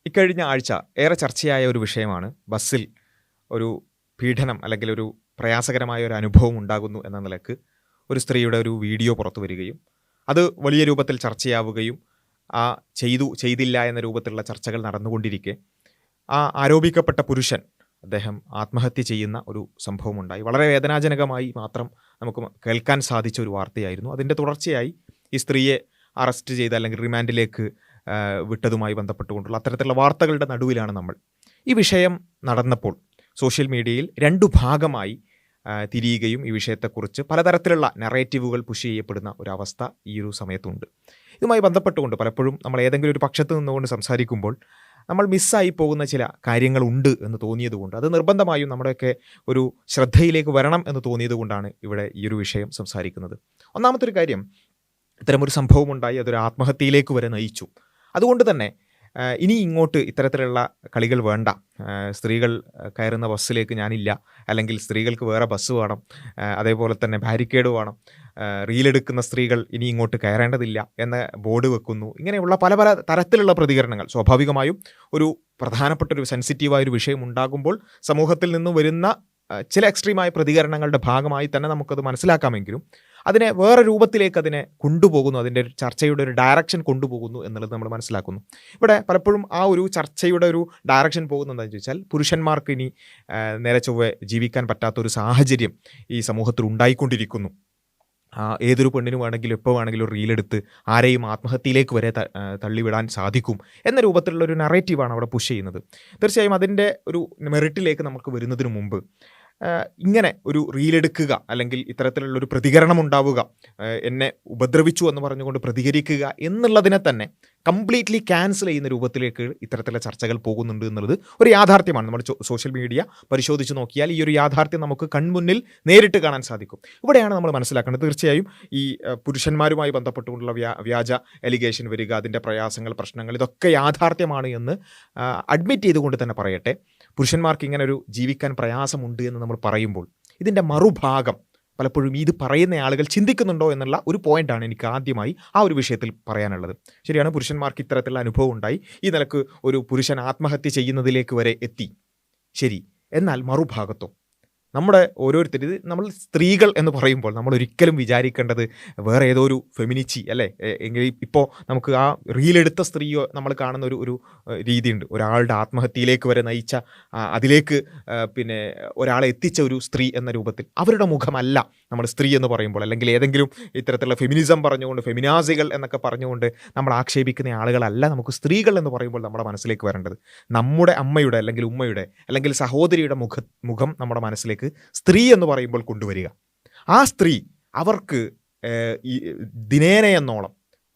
ഇക്കഴിഞ്ഞ ആഴ്ച ഏറെ ചർച്ചയായ ഒരു വിഷയമാണ് ബസ്സിൽ ഒരു പീഡനം അല്ലെങ്കിൽ ഒരു പ്രയാസകരമായ ഒരു അനുഭവം ഉണ്ടാകുന്നു എന്ന നിലക്ക് ഒരു സ്ത്രീയുടെ ഒരു വീഡിയോ പുറത്തു വരികയും അത് വലിയ രൂപത്തിൽ ചർച്ചയാവുകയും ആ ചെയ്തില്ല എന്ന രൂപത്തിലുള്ള ചർച്ചകൾ നടന്നുകൊണ്ടിരിക്കെ ആ ആരോപിക്കപ്പെട്ട പുരുഷൻ അദ്ദേഹം ആത്മഹത്യ ചെയ്യുന്ന ഒരു സംഭവമുണ്ടായി. വളരെ വേദനാജനകമായി മാത്രം നമുക്ക് കേൾക്കാൻ സാധിച്ച ഒരു വാർത്തയായിരുന്നു. അതിൻ്റെ തുടർച്ചയായി ഈ സ്ത്രീയെ അറസ്റ്റ് ചെയ്ത് അല്ലെങ്കിൽ റിമാൻഡിലേക്ക് വിട്ടതുമായി ബന്ധപ്പെട്ടുകൊണ്ടുള്ള അത്തരത്തിലുള്ള വാർത്തകളുടെ നടുവിലാണ് നമ്മൾ. ഈ വിഷയം നടന്നപ്പോൾ സോഷ്യൽ മീഡിയയിൽ രണ്ടു ഭാഗമായി തിരിയുകയും ഈ വിഷയത്തെക്കുറിച്ച് പലതരത്തിലുള്ള നറേറ്റീവുകൾ പുഷ് ചെയ്യപ്പെടുന്ന ഒരവസ്ഥ ഈ ഒരു സമയത്തുണ്ട്. ഇതുമായി ബന്ധപ്പെട്ടുകൊണ്ട് പലപ്പോഴും നമ്മൾ ഏതെങ്കിലും ഒരു പക്ഷത്ത് നിന്നുകൊണ്ട് സംസാരിക്കുമ്പോൾ നമ്മൾ മിസ്സായി പോകുന്ന ചില കാര്യങ്ങളുണ്ട് എന്ന് തോന്നിയതുകൊണ്ട് അത് നിർബന്ധമായും നമ്മുടെയൊക്കെ ഒരു ശ്രദ്ധയിലേക്ക് വരണം എന്ന് തോന്നിയതുകൊണ്ടാണ് ഇവിടെ ഈ ഒരു വിഷയം സംസാരിക്കുന്നത്. ഒന്നാമത്തെ ഒരു കാര്യം, ഇത്തരമൊരു സംഭവമുണ്ടായി, അതൊരു ആത്മഹത്യയിലേക്ക് വരെ നയിച്ചു. അതുകൊണ്ട് തന്നെ ഇനി ഇങ്ങോട്ട് ഇത്തരത്തിലുള്ള കളികൾ വേണ്ട. സ്ത്രീകൾ കയറുന്ന ബസ്സിലേക്ക് ഞാനില്ല, അല്ലെങ്കിൽ സ്ത്രീകൾക്ക് വേറെ ബസ് വേണം, അതേപോലെ തന്നെ ബാരിക്കേഡ് വേണം, റീലെടുക്കുന്ന സ്ത്രീകൾ ഇനി ഇങ്ങോട്ട് കയറേണ്ടതില്ല എന്ന ബോർഡ് വെക്കുന്നു. ഇങ്ങനെയുള്ള പല പല തരത്തിലുള്ള പ്രതികരണങ്ങൾ സ്വാഭാവികമായും ഒരു പ്രധാനപ്പെട്ട ഒരു സെൻസിറ്റീവായ ഒരു വിഷയം ഉണ്ടാകുമ്പോൾ സമൂഹത്തിൽ നിന്ന് വരുന്ന ചില എക്സ്ട്രീമായ പ്രതികരണങ്ങളുടെ ഭാഗമായി തന്നെ നമുക്കത് മനസ്സിലാക്കാമെങ്കിലും അതിനെ വേറെ രൂപത്തിലേക്ക് അതിനെ കൊണ്ടുപോകുന്നു, അതിൻ്റെ ഒരു ചർച്ചയുടെ ഒരു ഡയറക്ഷൻ കൊണ്ടുപോകുന്നു എന്നുള്ളത് നമ്മൾ മനസ്സിലാക്കുന്നു. ഇവിടെ പലപ്പോഴും ആ ഒരു ചർച്ചയുടെ ഒരു ഡയറക്ഷൻ പോകുന്നത് എന്താണെന്ന് ചോദിച്ചാൽ, പുരുഷന്മാർക്ക് ഇനി നേരെ ചൊവ്വെ ജീവിക്കാൻ പറ്റാത്തൊരു സാഹചര്യം ഈ സമൂഹത്തിൽ ഉണ്ടായിക്കൊണ്ടിരിക്കുന്നു. ഏതൊരു പെണ്ണിന് വേണമെങ്കിലും എപ്പോൾ വേണമെങ്കിലും ഒരു റീലെടുത്ത് ആരെയും ആത്മഹത്യയിലേക്ക് വരെ തള്ളിവിടാൻ സാധിക്കും എന്ന രൂപത്തിലുള്ള ഒരു നറേറ്റീവാണ് അവിടെ പുഷ് ചെയ്യുന്നത്. തീർച്ചയായും അതിൻ്റെ ഒരു മെറിറ്റിലേക്ക് നമുക്ക് വരുന്നതിന് മുമ്പ് ഇങ്ങനെ ഒരു റീലെടുക്കുക അല്ലെങ്കിൽ ഇത്തരത്തിലുള്ളൊരു പ്രതികരണം ഉണ്ടാവുക, എന്നെ ഉപദ്രവിച്ചു എന്ന് പറഞ്ഞുകൊണ്ട് പ്രതികരിക്കുക എന്നുള്ളതിനെ തന്നെ കംപ്ലീറ്റ്ലി ക്യാൻസൽ ചെയ്യുന്ന രൂപത്തിലേക്ക് ഇത്തരത്തിലുള്ള ചർച്ചകൾ പോകുന്നുണ്ട് എന്നുള്ളത് ഒരു യാഥാർത്ഥ്യമാണ്. നമ്മൾ സോഷ്യൽ മീഡിയ പരിശോധിച്ച് നോക്കിയാൽ ഈ ഒരു യാഥാർത്ഥ്യം നമുക്ക് കൺമുന്നിൽ നേരിട്ട് കാണാൻ സാധിക്കും. ഇവിടെയാണ് നമ്മൾ മനസ്സിലാക്കേണ്ടത്. തീർച്ചയായും ഈ പുരുഷന്മാരുമായി ബന്ധപ്പെട്ടുകൊണ്ടുള്ള വ്യാജ എലിഗേഷൻ വരിക, അതിൻ്റെ പ്രയാസങ്ങൾ, പ്രശ്നങ്ങൾ, ഇതൊക്കെ യാഥാർത്ഥ്യമാണ് എന്ന് അഡ്മിറ്റ് ചെയ്തുകൊണ്ട് തന്നെ പറയട്ടെ. പുരുഷന്മാർക്ക് ഇങ്ങനെ ഒരു ജീവിക്കാൻ പ്രയാസമുണ്ട് എന്ന് നമ്മൾ പറയുമ്പോൾ ഇതിൻ്റെ മറുഭാഗം പലപ്പോഴും ഇത് പറയുന്ന ആളുകൾ ചിന്തിക്കുന്നുണ്ടോ എന്നുള്ള ഒരു പോയിന്റാണ് എനിക്ക് ആദ്യമായി ആ ഒരു വിഷയത്തിൽ പറയാനുള്ളത്. ശരിയാണ്, പുരുഷന്മാർക്ക് ഇത്തരത്തിലുള്ള അനുഭവം ഉണ്ടായി, ഈ നിലക്ക് ഒരു പുരുഷൻ ആത്മഹത്യ ചെയ്യുന്നതിലേക്ക് വരെ എത്തി. ശരി, എന്നാൽ മറുഭാഗത്തോ നമ്മുടെ ഓരോരുത്തർ, ഇത് നമ്മൾ സ്ത്രീകൾ എന്ന് പറയുമ്പോൾ നമ്മൾ ഒരിക്കലും വിചാരിക്കേണ്ടത് വേറെ ഏതോ ഒരു ഫെമിനിറ്റി അല്ലേ. എങ്കിൽ ഇപ്പോൾ നമുക്ക് ആ റീലെടുത്ത സ്ത്രീയോ നമ്മൾ കാണുന്ന ഒരു രീതിയുണ്ട്, ഒരാളുടെ ആത്മഹത്യയിലേക്ക് വരെ നയിച്ച, അതിലേക്ക് പിന്നെ ഒരാളെ എത്തിച്ച ഒരു സ്ത്രീ എന്ന രൂപത്തിൽ അവരുടെ മുഖമല്ല നമ്മൾ സ്ത്രീ എന്ന് പറയുമ്പോൾ, അല്ലെങ്കിൽ ഏതെങ്കിലും ഇത്തരത്തിലുള്ള ഫെമിനിസം പറഞ്ഞുകൊണ്ട്, ഫെമിനാസികൾ എന്നൊക്കെ പറഞ്ഞുകൊണ്ട് നമ്മൾ ആക്ഷേപിക്കുന്ന ആളുകളല്ല നമുക്ക് സ്ത്രീകൾ എന്ന് പറയുമ്പോൾ നമ്മുടെ മനസ്സിലേക്ക് വരേണ്ടത്. നമ്മുടെ അമ്മയുടെ അല്ലെങ്കിൽ ഉമ്മയുടെ അല്ലെങ്കിൽ സഹോദരിയുടെ മുഖം നമ്മുടെ മനസ്സിലേക്ക് സ്ത്രീ എന്ന് പറയുമ്പോൾ കൊണ്ടുവരിക. ആ സ്ത്രീ അവർക്ക് ഈ ദിനേനയെന്നോളം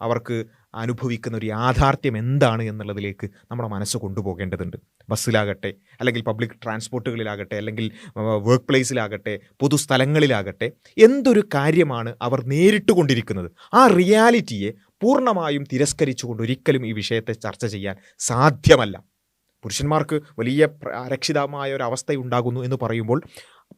അവർക്ക് അനുഭവിക്കുന്ന ഒരു യാഥാർത്ഥ്യം എന്താണ് എന്നുള്ളതിലേക്ക് നമ്മുടെ മനസ്സ് കൊണ്ടുപോകേണ്ടതുണ്ട്. ബസ്സിലാകട്ടെ, അല്ലെങ്കിൽ പബ്ലിക് ട്രാൻസ്പോർട്ടുകളിലാകട്ടെ, അല്ലെങ്കിൽ വർക്ക് പ്ലേസിലാകട്ടെ, പൊതുസ്ഥലങ്ങളിലാകട്ടെ, എന്തൊരു കാര്യമാണ് അവർ നേരിട്ട് കൊണ്ടിരിക്കുന്നത്. ആ റിയാലിറ്റിയെ പൂർണ്ണമായും തിരസ്കരിച്ചുകൊണ്ട് ഒരിക്കലും ഈ വിഷയത്തെ ചർച്ച ചെയ്യാൻ സാധ്യമല്ല. പുരുഷന്മാർക്ക് വലിയ അരക്ഷിതമായ ഒരു അവസ്ഥയുണ്ടാകുന്നു എന്ന് പറയുമ്പോൾ,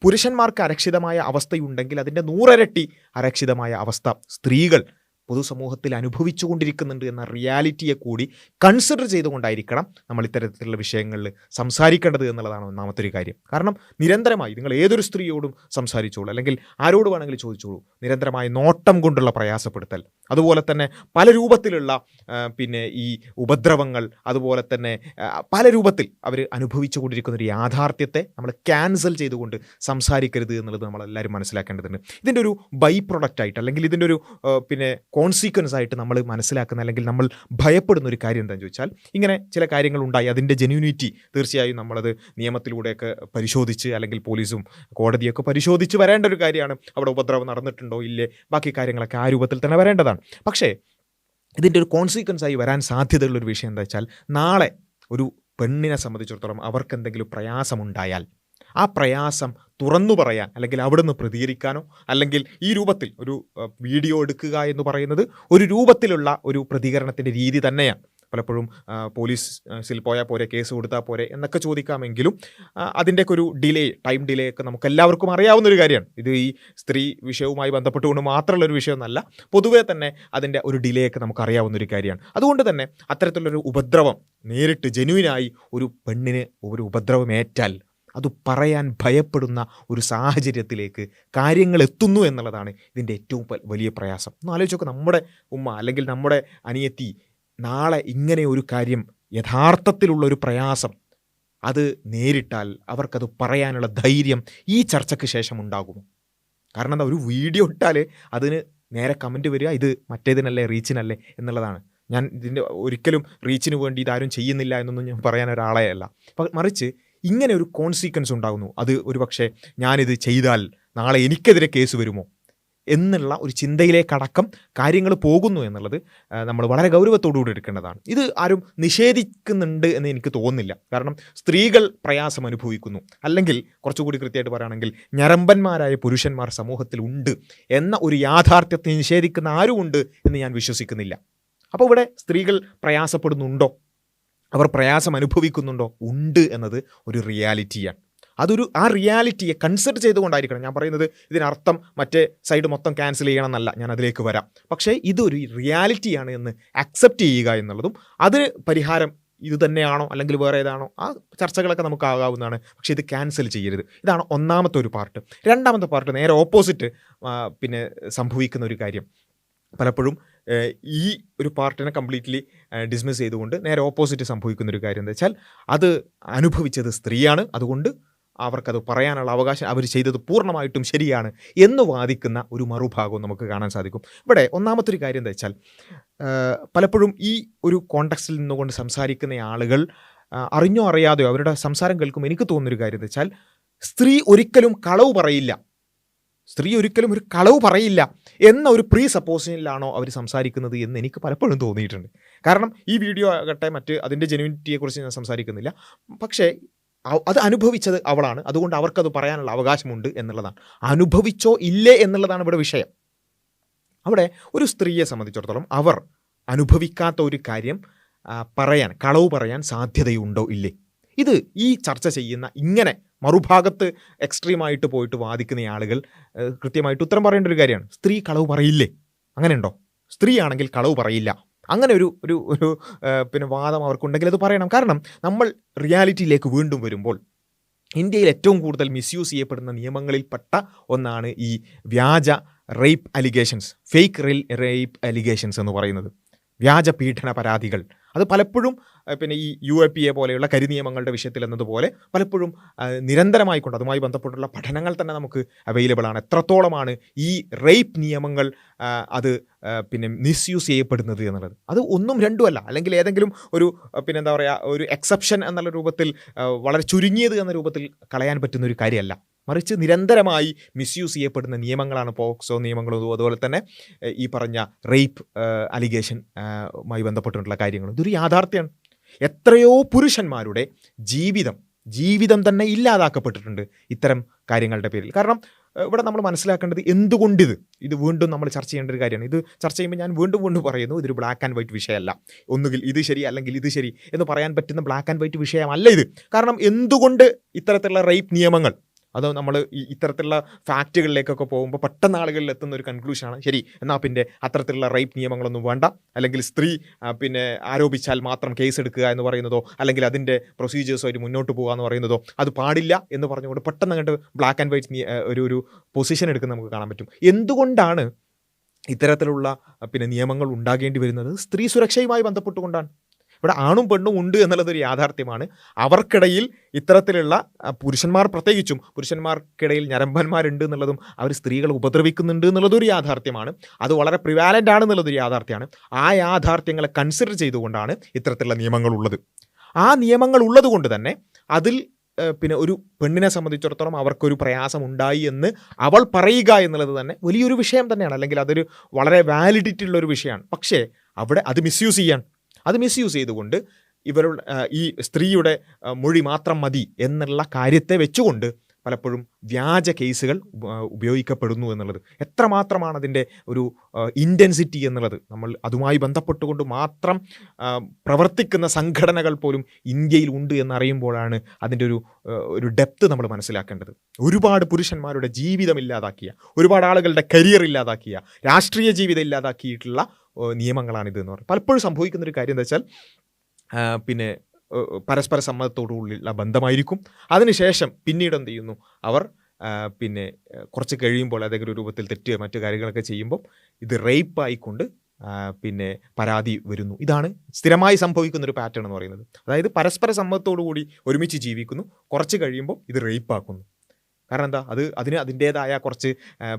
പുരുഷന്മാർക്ക് അരക്ഷിതമായ അവസ്ഥയുണ്ടെങ്കിൽ അതിൻ്റെ 100 ഇരട്ടി അരക്ഷിതമായ അവസ്ഥ സ്ത്രീകൾ പൊതുസമൂഹത്തിൽ അനുഭവിച്ചു കൊണ്ടിരിക്കുന്നുണ്ട് എന്ന റിയാലിറ്റിയെ കൂടി കൺസിഡർ ചെയ്തുകൊണ്ടായിരിക്കണം നമ്മൾ ഇത്തരത്തിലുള്ള വിഷയങ്ങളിൽ സംസാരിക്കേണ്ടത് എന്നുള്ളതാണ് ഒന്നാമത്തെ ഒരു കാര്യം. കാരണം നിരന്തരമായി നിങ്ങൾ ഏതൊരു സ്ത്രീയോടും സംസാരിച്ചോളൂ, അല്ലെങ്കിൽ ആരോട് വേണമെങ്കിലും ചോദിച്ചോളൂ, നിരന്തരമായ നോട്ടം കൊണ്ടുള്ള പ്രയാസപ്പെടുത്തൽ, അതുപോലെ തന്നെ പല രൂപത്തിലുള്ള പിന്നെ ഈ ഉപദ്രവങ്ങൾ, അതുപോലെ തന്നെ പല രൂപത്തിൽ അവർ അനുഭവിച്ചു കൊണ്ടിരിക്കുന്ന ഒരു യാഥാർത്ഥ്യത്തെ നമ്മൾ ക്യാൻസൽ ചെയ്തുകൊണ്ട് സംസാരിക്കരുത് എന്നുള്ളത് നമ്മളെല്ലാവരും മനസ്സിലാക്കേണ്ടതുണ്ട്. ഇതിൻ്റെ ഒരു ബൈ പ്രൊഡക്റ്റായിട്ട്, അല്ലെങ്കിൽ ഇതിൻ്റെ ഒരു പിന്നെ കോൺസിക്വൻസ് ആയിട്ട് നമ്മൾ മനസ്സിലാക്കുന്ന, അല്ലെങ്കിൽ നമ്മൾ ഭയപ്പെടുന്ന ഒരു കാര്യം എന്താണെന്ന് ചോദിച്ചാൽ, ഇങ്ങനെ ചില കാര്യങ്ങൾ ഉണ്ടായി, അതിൻ്റെ ജെന്യൂനിറ്റി തീർച്ചയായും നമ്മളത് നിയമത്തിലൂടെയൊക്കെ പരിശോധിച്ച്, അല്ലെങ്കിൽ പോലീസും കോടതിയൊക്കെ പരിശോധിച്ച് വരേണ്ട ഒരു കാര്യമാണ്. അവിടെ ഉപദ്രവം നടന്നിട്ടുണ്ടോ ഇല്ലേ, ബാക്കി കാര്യങ്ങളൊക്കെ ആ രൂപത്തിൽ തന്നെ വരേണ്ടതാണ്. പക്ഷേ ഇതിൻ്റെ ഒരു കോൺസിക്വൻസ് ആയി വരാൻ സാധ്യതയുള്ളൊരു വിഷയം എന്താ വെച്ചാൽ, നാളെ ഒരു പെണ്ണിനെ സംബന്ധിച്ചിടത്തോളം അവർക്ക് എന്തെങ്കിലും പ്രയാസമുണ്ടായാൽ ആ പ്രയാസം തുറന്നു പറയാൻ, അല്ലെങ്കിൽ അവിടെ നിന്ന് പ്രതികരിക്കാനോ, അല്ലെങ്കിൽ ഈ രൂപത്തിൽ ഒരു വീഡിയോ എടുക്കുക എന്ന് പറയുന്നത് ഒരു രൂപത്തിലുള്ള ഒരു പ്രതികരണത്തിൻ്റെ രീതി തന്നെയാണ്. പലപ്പോഴും പോലീസിൽ പോയാൽ പോരെ, കേസ് കൊടുത്താൽ പോരെ എന്നൊക്കെ ചോദിക്കാമെങ്കിലും അതിൻ്റെയൊക്കെ ഒരു ടൈം ഡിലേ ഒക്കെ നമുക്ക് എല്ലാവർക്കും അറിയാവുന്നൊരു കാര്യമാണ്. ഇത് ഈ സ്ത്രീ വിഷയവുമായി ബന്ധപ്പെട്ടുകൊണ്ട് മാത്രമുള്ളൊരു വിഷയമൊന്നല്ല, പൊതുവേ തന്നെ അതിൻ്റെ ഒരു ഡിലേ ഒക്കെ നമുക്ക് അറിയാവുന്നൊരു കാര്യമാണ്. അതുകൊണ്ട് തന്നെ അത്തരത്തിലുള്ളൊരു ഉപദ്രവം നേരിട്ട് ജെന്യുവിനായി ഒരു പെണ്ണിന് ഒരു ഉപദ്രവമേറ്റാൽ അത് പറയാൻ ഭയപ്പെടുന്ന ഒരു സാഹചര്യത്തിലേക്ക് കാര്യങ്ങൾ എത്തുന്നു എന്നുള്ളതാണ് ഇതിൻ്റെ ഏറ്റവും വലിയ പ്രയാസം. ഒന്ന് ആലോചിച്ചൊക്കെ, നമ്മുടെ ഉമ്മ അല്ലെങ്കിൽ നമ്മുടെ അനിയത്തി നാളെ ഇങ്ങനെ ഒരു കാര്യം, യഥാർത്ഥത്തിലുള്ള ഒരു പ്രയാസം അത് നേരിട്ടാൽ അവർക്കത് പറയാനുള്ള ധൈര്യം ഈ ചർച്ചയ്ക്ക് ശേഷം ഉണ്ടാകുമോ? കാരണം എന്താ, ഒരു വീഡിയോ ഇട്ടാൽ അതിന് നേരെ കമൻറ്റ് വരിക, ഇത് മറ്റേതിനല്ലേ, റീച്ചിനല്ലേ എന്നുള്ളതാണ്. ഞാൻ ഇതിൻ്റെ ഒരിക്കലും റീച്ചിന് വേണ്ടി ഇതാരും ചെയ്യുന്നില്ല എന്നൊന്നും ഞാൻ പറയാൻ ഒരാളെ അല്ല. മറിച്ച് ഇങ്ങനെ ഒരു കോൺസിക്വൻസ് ഉണ്ടാകുന്നു, അത് ഒരു പക്ഷേ ഞാനിത് ചെയ്താൽ നാളെ എനിക്കെതിരെ കേസ് വരുമോ എന്നുള്ള ഒരു ചിന്തയിലേക്കടക്കം കാര്യങ്ങൾ പോകുന്നു എന്നുള്ളത് നമ്മൾ വളരെ ഗൗരവത്തോടുകൂടി എടുക്കേണ്ടതാണ്. ഇത് ആരും നിഷേധിക്കുന്നുണ്ട് എന്ന് എനിക്ക് തോന്നുന്നില്ല. കാരണം സ്ത്രീകൾ പ്രയാസം അനുഭവിക്കുന്നു, അല്ലെങ്കിൽ കുറച്ചുകൂടി കൃത്യമായിട്ട് പറയുകയാണെങ്കിൽ ഞരമ്പന്മാരായ പുരുഷന്മാർ സമൂഹത്തിൽ ഉണ്ട് എന്ന ഒരു യാഥാർത്ഥ്യത്തെ നിഷേധിക്കുന്ന ആരുമുണ്ട് എന്ന് ഞാൻ വിശ്വസിക്കുന്നില്ല. അപ്പോൾ ഇവിടെ സ്ത്രീകൾ പ്രയാസപ്പെടുന്നുണ്ടോ, അവർ പ്രയാസം അനുഭവിക്കുന്നുണ്ടോ? ഉണ്ട് എന്നത് ഒരു റിയാലിറ്റിയാണ്. ആ റിയാലിറ്റിയെ കൺസിഡർ ചെയ്തുകൊണ്ടായിരിക്കണം ഞാൻ പറയുന്നത്. ഇതിനർത്ഥം മറ്റേ സൈഡ് മൊത്തം ക്യാൻസൽ ചെയ്യണം എന്നല്ല, ഞാൻ അതിലേക്ക് വരാം. പക്ഷേ ഇതൊരു റിയാലിറ്റിയാണ് എന്ന് അക്സെപ്റ്റ് ചെയ്യുക എന്നുള്ളതും, അതിന് പരിഹാരം ഇത് തന്നെയാണോ അല്ലെങ്കിൽ വേറെ ഏതാണോ, ആ ചർച്ചകളൊക്കെ നമുക്ക് ആകാവുന്നതാണ്. പക്ഷേ ഇത് ക്യാൻസൽ ചെയ്യരുത്. ഇതാണ് ഒന്നാമത്തെ ഒരു പാർട്ട്. രണ്ടാമത്തെ പാർട്ട് നേരെ ഓപ്പോസിറ്റ് സംഭവിക്കുന്ന ഒരു കാര്യം. പലപ്പോഴും ഈ ഒരു പാർട്ടിനെ കംപ്ലീറ്റ്ലി ഡിസ്മിസ് ചെയ്തുകൊണ്ട് നേരെ ഓപ്പോസിറ്റ് സംഭവിക്കുന്നൊരു കാര്യം എന്താ വെച്ചാൽ, അത് അനുഭവിച്ചത് സ്ത്രീയാണ്, അതുകൊണ്ട് അവർക്കത് പറയാനുള്ള അവകാശം, അവർ ചെയ്തത് പൂർണ്ണമായിട്ടും ശരിയാണ് എന്ന് വാദിക്കുന്ന ഒരു മറുഭാഗവും നമുക്ക് കാണാൻ സാധിക്കും. ഇവിടെ ഒന്നാമത്തെ ഒരു കാര്യം എന്താ വെച്ചാൽ, പലപ്പോഴും ഈ ഒരു കോണ്ടെക്സ്റ്റിൽ നിന്നുകൊണ്ട് സംസാരിക്കുന്ന ആളുകൾ അറിഞ്ഞോ അറിയാതെയോ അവരുടെ സംസാരം കേൾക്കുമ്പോൾ എനിക്ക് തോന്നുന്നൊരു കാര്യം എന്താ വെച്ചാൽ, സ്ത്രീ ഒരിക്കലും കളവ് പറയില്ല എന്ന ഒരു പ്രീ സപ്പോസിഷനിലാണോ അവർ സംസാരിക്കുന്നത് എന്ന് എനിക്ക് പലപ്പോഴും തോന്നിയിട്ടുണ്ട്. കാരണം ഈ വീഡിയോ ആകട്ടെ അതിൻ്റെ ജെന്യുവിനിറ്റിയെക്കുറിച്ച് ഞാൻ സംസാരിക്കുന്നില്ല, പക്ഷേ അത് അനുഭവിച്ചത് അവളാണ്, അതുകൊണ്ട് അവർക്കത് പറയാനുള്ള അവകാശമുണ്ട് എന്നുള്ളതാണ്. അനുഭവിച്ചോ ഇല്ലേ എന്നുള്ളതാണ് ഇവിടെ വിഷയം. അവിടെ ഒരു സ്ത്രീയെ സംബന്ധിച്ചിടത്തോളം അവർ അനുഭവിക്കാത്ത ഒരു കാര്യം കളവ് പറയാൻ സാധ്യതയുണ്ടോ ഇല്ലേ? ഇത് ഈ ചർച്ച ചെയ്യുന്ന ഇങ്ങനെ മറുഭാഗത്ത് എക്സ്ട്രീമായിട്ട് പോയിട്ട് വാദിക്കുന്ന ആളുകൾ കൃത്യമായിട്ട് ഉത്തരം പറയേണ്ട ഒരു കാര്യമാണ്. സ്ത്രീ കളവ് പറയില്ലേ? അങ്ങനെയുണ്ടോ? സ്ത്രീ ആണെങ്കിൽ കളവ് പറയില്ല, അങ്ങനെ ഒരു വാദം അവർക്കുണ്ടെങ്കിൽ അത് പറയണം. കാരണം നമ്മൾ റിയാലിറ്റിയിലേക്ക് വീണ്ടും വരുമ്പോൾ ഇന്ത്യയിൽ ഏറ്റവും കൂടുതൽ മിസ്യൂസ് ചെയ്യപ്പെടുന്ന നിയമങ്ങളിൽപ്പെട്ട ഒന്നാണ് ഈ വ്യാജ rape allegations, fake rape allegations എന്ന് പറയുന്നത്. വ്യാജ പീഡന പരാതികൾ അത് പലപ്പോഴും ഈ UAPA പോലെയുള്ള കരിനിയമങ്ങളുടെ വിഷയത്തിൽ എന്നതുപോലെ പലപ്പോഴും നിരന്തരമായിക്കൊണ്ട് അതുമായി ബന്ധപ്പെട്ടുള്ള പഠനങ്ങൾ തന്നെ നമുക്ക് അവൈലബിൾ ആണ്. എത്രത്തോളമാണ് ഈ റേപ്പ് നിയമങ്ങൾ അത് മിസ്യൂസ് ചെയ്യപ്പെടുന്നത് എന്നുള്ളത്. അത് ഒന്നും രണ്ടുമല്ല, അല്ലെങ്കിൽ ഏതെങ്കിലും ഒരു ഒരു എക്സെപ്ഷൻ എന്നുള്ള രൂപത്തിൽ വളരെ ചുരുങ്ങിയത് എന്ന രൂപത്തിൽ കളയാൻ പറ്റുന്ന ഒരു കാര്യമല്ല. മറിച്ച് നിരന്തരമായി മിസ്യൂസ് ചെയ്യപ്പെടുന്ന നിയമങ്ങളാണ് പോക്സോ നിയമങ്ങളും, അതുപോലെ തന്നെ ഈ പറഞ്ഞ റേപ്പ് അലിഗേഷനുമായി ബന്ധപ്പെട്ടിട്ടുള്ള കാര്യങ്ങൾ. ഇതൊരു യാഥാർത്ഥ്യമാണ്. എത്രയോ പുരുഷന്മാരുടെ ജീവിതം തന്നെ ഇല്ലാതാക്കപ്പെട്ടിട്ടുണ്ട് ഇത്തരം കാര്യങ്ങളുടെ പേരിൽ. കാരണം ഇവിടെ നമ്മൾ മനസ്സിലാക്കേണ്ടത് എന്തുകൊണ്ടിത് വീണ്ടും നമ്മൾ ചർച്ച ചെയ്യേണ്ട ഒരു കാര്യമാണ്. ഇത് ചർച്ച ചെയ്യുമ്പോൾ ഞാൻ വീണ്ടും പറയുന്നു, ഇതൊരു ബ്ലാക്ക് ആൻഡ് വൈറ്റ് വിഷയമല്ല. ഒന്നുകിൽ ഇത് ശരി അല്ലെങ്കിൽ ഇത് ശരി എന്ന് പറയാൻ പറ്റുന്ന ബ്ലാക്ക് ആൻഡ് വൈറ്റ് വിഷയമല്ല ഇത്. കാരണം എന്തുകൊണ്ട് ഇത്തരത്തിലുള്ള റേപ്പ് നിയമങ്ങൾ, അത് നമ്മൾ ഇത്തരത്തിലുള്ള ഫാക്റ്റുകളിലേക്കൊക്കെ പോകുമ്പോൾ പെട്ടെന്ന് ആളുകളിൽ എത്തുന്ന ഒരു കൺക്ലൂഷനാണ്, ശരി എന്നാൽ പിന്നെ അത്തരത്തിലുള്ള റേപ്പ് നിയമങ്ങളൊന്നും വേണ്ട, അല്ലെങ്കിൽ സ്ത്രീ ആരോപിച്ചാൽ മാത്രം കേസ് എടുക്കുക എന്ന് പറയുന്നതോ, അല്ലെങ്കിൽ അതിൻ്റെ പ്രൊസീജിയേഴ്സുമായിട്ട് മുന്നോട്ട് പോകുക എന്ന് പറയുന്നതോ അത് പാടില്ല എന്ന് പറഞ്ഞുകൊണ്ട് പെട്ടെന്ന് അങ്ങോട്ട് ബ്ലാക്ക് ആൻഡ് വൈറ്റ് ഒരു പൊസിഷൻ എടുക്കുന്ന നമുക്ക് കാണാൻ പറ്റും. എന്തുകൊണ്ടാണ് ഇത്തരത്തിലുള്ള നിയമങ്ങൾ ഉണ്ടാകേണ്ടി വരുന്നത്? സ്ത്രീ സുരക്ഷയുമായി ബന്ധപ്പെട്ടുകൊണ്ടാണ്. ഇവിടെ ആണും പെണ്ണും ഉണ്ട് എന്നുള്ളതൊരു യാഥാർത്ഥ്യമാണ്. അവർക്കിടയിൽ ഇത്തരത്തിലുള്ള പുരുഷന്മാർക്കിടയിൽ ഞരമ്പന്മാരുണ്ട് എന്നുള്ളതും അവർ സ്ത്രീകളെ ഉപദ്രവിക്കുന്നുണ്ട് എന്നുള്ളതൊരു യാഥാർത്ഥ്യമാണ്. അത് വളരെ പ്രിവാലൻ്റ് ആണെന്നുള്ളതൊരു യാഥാർത്ഥ്യമാണ്. ആ യാഥാർത്ഥ്യങ്ങളെ കൺസിഡർ ചെയ്തുകൊണ്ടാണ് ഇത്തരത്തിലുള്ള നിയമങ്ങളുള്ളത്. ആ നിയമങ്ങൾ ഉള്ളത് കൊണ്ട് തന്നെ അതിൽ ഒരു പെണ്ണിനെ സംബന്ധിച്ചിടത്തോളം അവർക്കൊരു പ്രയാസം ഉണ്ടായി എന്ന് അവൾ പറയുക എന്നുള്ളത് തന്നെ വലിയൊരു വിഷയം തന്നെയാണ്, അല്ലെങ്കിൽ അതൊരു വളരെ വാലിഡിറ്റി ഉള്ളൊരു വിഷയമാണ്. പക്ഷേ അവിടെ അത് മിസ്യൂസ് ചെയ്തുകൊണ്ട് ഈ സ്ത്രീയുടെ മൊഴി മാത്രം മതി എന്നുള്ള കാര്യത്തെ വെച്ചുകൊണ്ട് പലപ്പോഴും വ്യാജ കേസുകൾ ഉപയോഗിക്കപ്പെടുന്നു എന്നുള്ളത്. എത്രമാത്രമാണ് അതിൻ്റെ ഒരു ഇൻറ്റൻസിറ്റി എന്നുള്ളത് നമ്മൾ അതുമായി ബന്ധപ്പെട്ടുകൊണ്ട് മാത്രം പ്രവർത്തിക്കുന്ന സംഘടനകൾ പോലും ഇന്ത്യയിൽ ഉണ്ട് എന്നറിയുമ്പോഴാണ് അതിൻ്റെ ഒരു ഡെപ്ത് നമ്മൾ മനസ്സിലാക്കേണ്ടത്. ഒരുപാട് പുരുഷന്മാരുടെ ജീവിതം ഇല്ലാതാക്കിയ, ഒരുപാട് ആളുകളുടെ കരിയർ ഇല്ലാതാക്കിയ, രാഷ്ട്രീയ ജീവിതം ഇല്ലാതാക്കിയിട്ടുള്ള നിയമങ്ങളാണിത് എന്ന് പറയുന്നത്. പലപ്പോഴും സംഭവിക്കുന്നൊരു കാര്യം എന്താ വെച്ചാൽ പിന്നെ പരസ്പര സമ്മതത്തോടുള്ള ബന്ധമായിരിക്കും. അതിനുശേഷം പിന്നീട് എന്ത് ചെയ്യുന്നു, അവർ പിന്നെ കുറച്ച് കഴിയുമ്പോൾ ഏതെങ്കിലും രൂപത്തിൽ തെറ്റ് മറ്റു കാര്യങ്ങളൊക്കെ ചെയ്യുമ്പോൾ ഇത് റേപ്പായിക്കൊണ്ട് പിന്നെ പരാതി വരുന്നു. ഇതാണ് സ്ഥിരമായി സംഭവിക്കുന്നൊരു പാറ്റേൺ എന്ന് പറയുന്നത്. അതായത് പരസ്പര സമ്മതത്തോടു കൂടി ഒരുമിച്ച് ജീവിക്കുന്നു, കുറച്ച് കഴിയുമ്പോൾ ഇത് റേപ്പാക്കുന്നു. കാരണം എന്താ, അതിൻ്റേതായ കുറച്ച്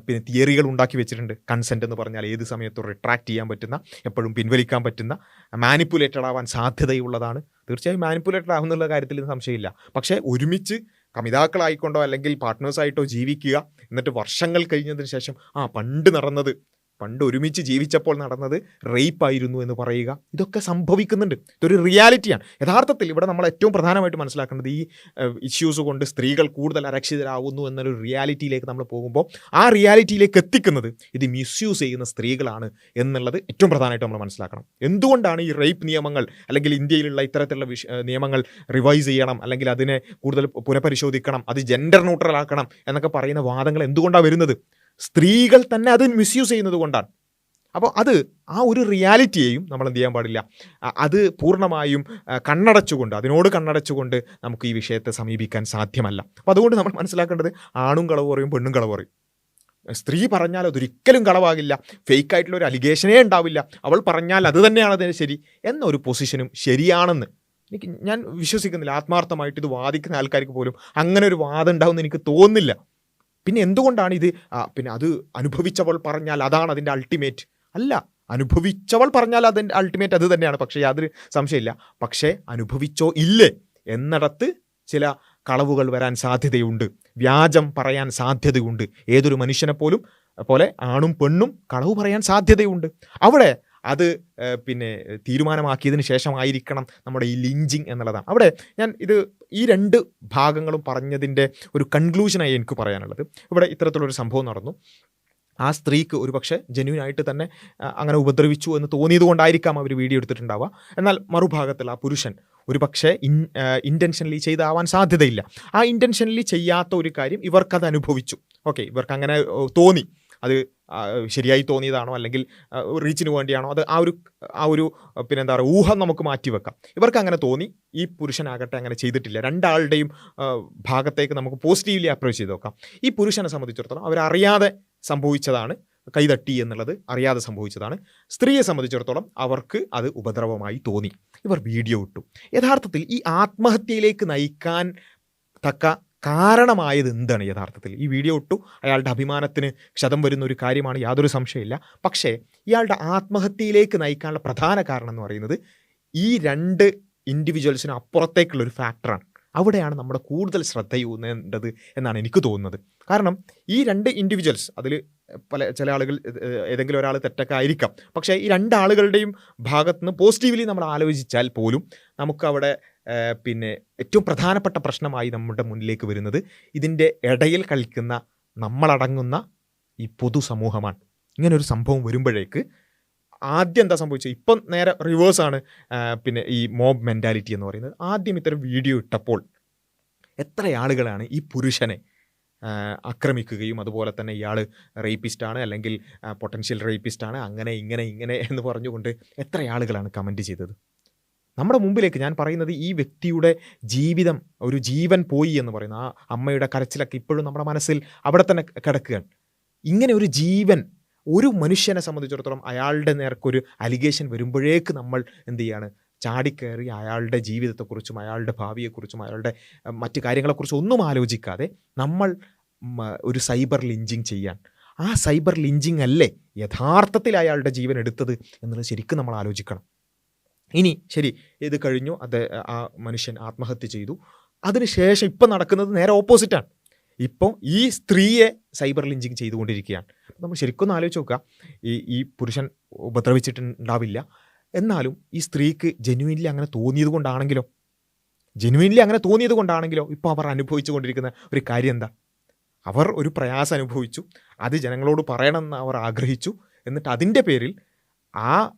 പിന്നെ തിയറികൾ ഉണ്ടാക്കി വെച്ചിട്ടുണ്ട്. കൺസെൻറ്റ് എന്ന് പറഞ്ഞാൽ ഏത് സമയത്തും റിട്രാക്ട് ചെയ്യാൻ പറ്റുന്ന, എപ്പോഴും പിൻവലിക്കാൻ പറ്റുന്ന, മാനിപ്പുലേറ്റഡ് ആവാൻ സാധ്യതയുള്ളതാണ്. തീർച്ചയായും മാനിപ്പുലേറ്റഡ് ആവുന്നുള്ള കാര്യത്തിൽ സംശയമില്ല. പക്ഷേ ഒരുമിച്ച് കമിതാക്കളായിക്കൊണ്ടോ അല്ലെങ്കിൽ പാർട്ട്നേഴ്സായിട്ടോ ജീവിക്കുക, എന്നിട്ട് വർഷങ്ങൾ കഴിഞ്ഞതിന് ശേഷം പണ്ട് ഒരുമിച്ച് ജീവിച്ചപ്പോൾ നടന്നത് റേപ്പായിരുന്നു എന്ന് പറയുക, ഇതൊക്കെ സംഭവിക്കുന്നുണ്ട്. ഇതൊരു റിയാലിറ്റിയാണ്. യഥാർത്ഥത്തിൽ ഇവിടെ നമ്മൾ ഏറ്റവും പ്രധാനമായിട്ട് മനസ്സിലാക്കേണ്ടത് ഈ ഇഷ്യൂസ് കൊണ്ട് സ്ത്രീകൾ കൂടുതൽ അരക്ഷിതരാകുന്നു എന്നൊരു റിയാലിറ്റിയിലേക്ക് നമ്മൾ പോകുമ്പോൾ ആ റിയാലിറ്റിയിലേക്ക് എത്തിക്കുന്നത് ഇത് മിസ്യൂസ് ചെയ്യുന്ന സ്ത്രീകളാണ് എന്നുള്ളത് ഏറ്റവും പ്രധാനമായിട്ട് നമ്മൾ മനസ്സിലാക്കണം. എന്തുകൊണ്ടാണ് ഈ റേപ്പ് നിയമങ്ങൾ അല്ലെങ്കിൽ ഇന്ത്യയിലുള്ള ഇത്തരത്തിലുള്ള നിയമങ്ങൾ റിവൈസ് ചെയ്യണം, അല്ലെങ്കിൽ അതിനെ കൂടുതൽ പുനഃപരിശോധിക്കണം, അത് ജെൻഡർ ന്യൂട്രൽ ആക്കണം എന്നൊക്കെ പറയുന്ന വാദങ്ങൾ എന്തുകൊണ്ടാണ് വരുന്നത്? സ്ത്രീകൾ തന്നെ അത് മിസ്യൂസ് ചെയ്യുന്നത് കൊണ്ടാണ്. അപ്പോൾ ആ ഒരു റിയാലിറ്റിയെയും നമ്മൾ എന്ത് ചെയ്യാൻ പാടില്ല, അത് പൂർണ്ണമായും അതിനോട് കണ്ണടച്ചുകൊണ്ട് നമുക്ക് ഈ വിഷയത്തെ സമീപിക്കാൻ സാധ്യമല്ല. അപ്പോൾ അതുകൊണ്ട് നമ്മൾ മനസ്സിലാക്കേണ്ടത് ആണും കളവ് പറയും, പെണ്ണും കളവ് പറയും. സ്ത്രീ പറഞ്ഞാൽ അതൊരിക്കലും കളവാകില്ല, ഫേക്കായിട്ടുള്ള ഒരു അലിഗേഷനേ ഉണ്ടാവില്ല, അവൾ പറഞ്ഞാൽ അത് തന്നെയാണ് അതിന് ശരി എന്നൊരു പൊസിഷനും ശരിയാണെന്ന് ഞാൻ വിശ്വസിക്കുന്നില്ല. ആത്മാർത്ഥമായിട്ട് ഇത് വാദിക്കുന്ന ആൾക്കാർക്ക് പോലും അങ്ങനെ ഒരു വാദം ഉണ്ടാവുമെന്ന് എനിക്ക് തോന്നുന്നില്ല. പിന്നെ എന്തുകൊണ്ടാണ് പിന്നെ അത് അനുഭവിച്ചവൾ പറഞ്ഞാൽ അതാണ് അതിൻ്റെ അൾട്ടിമേറ്റ്? അല്ല, അനുഭവിച്ചവൾ പറഞ്ഞാൽ അതിൻ്റെ അൾട്ടിമേറ്റ് അത് തന്നെയാണ്, പക്ഷേ യാതൊരു സംശയമില്ല. പക്ഷേ അനുഭവിച്ചോ ഇല്ലേ എന്നിടത്ത് ചില കളവുകൾ വരാൻ സാധ്യതയുണ്ട്, വ്യാജം പറയാൻ സാധ്യതയുണ്ട്. ഏതൊരു മനുഷ്യനെ പോലെ ആണും പെണ്ണും കളവ് പറയാൻ സാധ്യതയുണ്ട്. അവിടെ അത് പിന്നെ തീരുമാനമാക്കിയതിന് ശേഷമായിരിക്കണം നമ്മുടെ ഈ ലിഞ്ചിങ് എന്നുള്ളതാണ്. അവിടെ ഞാൻ ഈ രണ്ട് ഭാഗങ്ങളും പറഞ്ഞതിൻ്റെ ഒരു കൺക്ലൂഷനായി എനിക്ക് പറയാനുള്ളത്, ഇവിടെ ഇത്തരത്തിലുള്ളൊരു സംഭവം നടന്നു. ആ സ്ത്രീക്ക് ഒരു പക്ഷേ ജെന്യൂനായിട്ട് തന്നെ അങ്ങനെ ഉപദ്രവിച്ചു എന്ന് തോന്നിയത് കൊണ്ടായിരിക്കാം അവർ വീഡിയോ എടുത്തിട്ടുണ്ടാവുക. എന്നാൽ മറുഭാഗത്തുള്ള ആ പുരുഷൻ ഒരു പക്ഷേ ഇൻറ്റൻഷനലി ചെയ്താവാൻ സാധ്യതയില്ല. ആ ഇൻറ്റൻഷനലി ചെയ്യാത്ത ഒരു കാര്യം ഇവർക്കത് അനുഭവിച്ചു. ഓക്കെ, ഇവർക്ക് അങ്ങനെ തോന്നി, അത് ശരിയായി തോന്നിയതാണോ അല്ലെങ്കിൽ റീച്ചിന് വേണ്ടിയാണോ, അത് ആ ഒരു പിന്നെന്താ പറയുക, ഊഹം നമുക്ക് മാറ്റിവെക്കാം. ഇവർക്ക് അങ്ങനെ തോന്നി, ഈ പുരുഷനാകട്ടെ അങ്ങനെ ചെയ്തിട്ടില്ല. രണ്ടാളുടെയും ഭാഗത്തേക്ക് നമുക്ക് പോസിറ്റീവ്ലി അപ്രോച്ച് ചെയ്ത് നോക്കാം. ഈ പുരുഷനെ സംബന്ധിച്ചിടത്തോളം അവരറിയാതെ സംഭവിച്ചതാണ്, കൈതട്ടി എന്നുള്ളത് അറിയാതെ സംഭവിച്ചതാണ്. സ്ത്രീയെ സംബന്ധിച്ചിടത്തോളം അവർക്ക് അത് ഉപദ്രവമായി തോന്നി, ഇവർ വീഡിയോ ഇട്ടു. യഥാർത്ഥത്തിൽ ഈ ആത്മഹത്യയിലേക്ക് നയിക്കാൻ തക്ക കാരണമായത് എന്താണ്? യഥാർത്ഥത്തിൽ ഈ വീഡിയോ ഇട്ടു, അയാളുടെ അഭിമാനത്തിന് ക്ഷതം വരുന്ന ഒരു കാര്യമാണ്, യാതൊരു സംശയമില്ല. പക്ഷേ ഇയാളുടെ ആത്മഹത്യയിലേക്ക് നയിക്കാനുള്ള പ്രധാന കാരണം എന്ന് പറയുന്നത് ഈ രണ്ട് ഇൻഡിവിജ്വൽസിന് അപ്പുറത്തേക്കുള്ളൊരു ഫാക്ടറാണ്. അവിടെയാണ് നമ്മുടെ കൂടുതൽ ശ്രദ്ധയൂന്നേണ്ടത് എന്നാണ് എനിക്ക് തോന്നുന്നത്. കാരണം ഈ രണ്ട് ഇൻഡിവിജ്വൽസ്, അതിൽ ചില ആളുകൾ ഏതെങ്കിലും ഒരാൾ തെറ്റൊക്കെ ആയിരിക്കാം, പക്ഷേ ഈ രണ്ടാളുകളുടെയും ഭാഗത്തുനിന്ന് പോസിറ്റീവ്ലി നമ്മൾ ആലോചിച്ചാൽ പോലും നമുക്കവിടെ പിന്നെ ഏറ്റവും പ്രധാനപ്പെട്ട പ്രശ്നമായി നമ്മുടെ മുന്നിലേക്ക് വരുന്നത് ഇതിൻ്റെ ഇടയിൽ കളിക്കുന്ന നമ്മളടങ്ങുന്ന ഈ പൊതുസമൂഹമാണ്. ഇങ്ങനൊരു സംഭവം വരുമ്പോഴേക്ക് ആദ്യം എന്താ സംഭവിച്ചത്? ഇപ്പം നേരെ റിവേഴ്സാണ്. പിന്നെ ഈ മോബ് മെൻറ്റാലിറ്റി എന്ന് പറയുന്നത്. ആദ്യം ഇത്തരം വീഡിയോ ഇട്ടപ്പോൾ എത്ര ആളുകളാണ് ഈ പുരുഷനെ ആക്രമിക്കുകയും അതുപോലെ തന്നെ ഇയാൾ റേപ്പിസ്റ്റാണ് അല്ലെങ്കിൽ പൊട്ടൻഷ്യൽ റേപ്പിസ്റ്റാണ്, അങ്ങനെ ഇങ്ങനെ എന്ന് പറഞ്ഞുകൊണ്ട് എത്ര ആളുകളാണ് കമൻറ്റ് ചെയ്തത്? നമ്മുടെ മുമ്പിലേക്ക് ഞാൻ പറയുന്നത് ഈ വ്യക്തിയുടെ ജീവിതം, ഒരു ജീവൻ പോയി എന്ന് പറയുന്ന ആ അമ്മയുടെ കരച്ചിലൊക്കെ ഇപ്പോഴും നമ്മുടെ മനസ്സിൽ അവിടെ തന്നെ കിടക്കുകയാണ്. ഇങ്ങനെ ഒരു ജീവൻ, ഒരു മനുഷ്യനെ സംബന്ധിച്ചിടത്തോളം അയാളുടെ നേർക്കൊരു അലിഗേഷൻ വരുമ്പോഴേക്ക് നമ്മൾ എന്ത് ചെയ്യാണ്? ചാടിക്കയറി അയാളുടെ ജീവിതത്തെക്കുറിച്ചും അയാളുടെ ഭാവിയെക്കുറിച്ചും അയാളുടെ മറ്റു കാര്യങ്ങളെക്കുറിച്ചും ഒന്നും ആലോചിക്കാതെ നമ്മൾ ഒരു സൈബർ ലിഞ്ചിങ് ചെയ്യാൻ, ആ സൈബർ ലിഞ്ചിങ് അല്ലേ യഥാർത്ഥത്തിൽ അയാളുടെ ജീവൻ എടുത്തത് എന്നുള്ളത് ശരിക്കും നമ്മൾ ആലോചിക്കണം. ഇനി ശരി, ഇത് കഴിഞ്ഞു, ആ മനുഷ്യൻ ആത്മഹത്യ ചെയ്തു. അതിനുശേഷം ഇപ്പം നടക്കുന്നത് നേരെ ഓപ്പോസിറ്റാണ്. ഇപ്പോൾ ഈ സ്ത്രീയെ സൈബർ ലിഞ്ചിങ് ചെയ്തുകൊണ്ടിരിക്കുകയാണ്. നമ്മൾ ശരിക്കും ഒന്ന് ആലോചിച്ച് നോക്കുക. ഈ പുരുഷൻ ഉപദ്രവിച്ചിട്ടുണ്ടാവില്ല, എന്നാലും ഈ സ്ത്രീക്ക് ജെന്യുവിൻലി അങ്ങനെ തോന്നിയത് കൊണ്ടാണെങ്കിലോ, ജെനുവിൻലി അങ്ങനെ തോന്നിയത് കൊണ്ടാണെങ്കിലോ ഇപ്പോൾ അവർ അനുഭവിച്ചു കൊണ്ടിരിക്കുന്ന ഒരു കാര്യം എന്താ? അവർ ഒരു പ്രയാസം അനുഭവിച്ചു, അത് ജനങ്ങളോട് പറയണമെന്ന് അവർ ആഗ്രഹിച്ചു, എന്നിട്ട് അതിൻ്റെ പേരിൽ ആ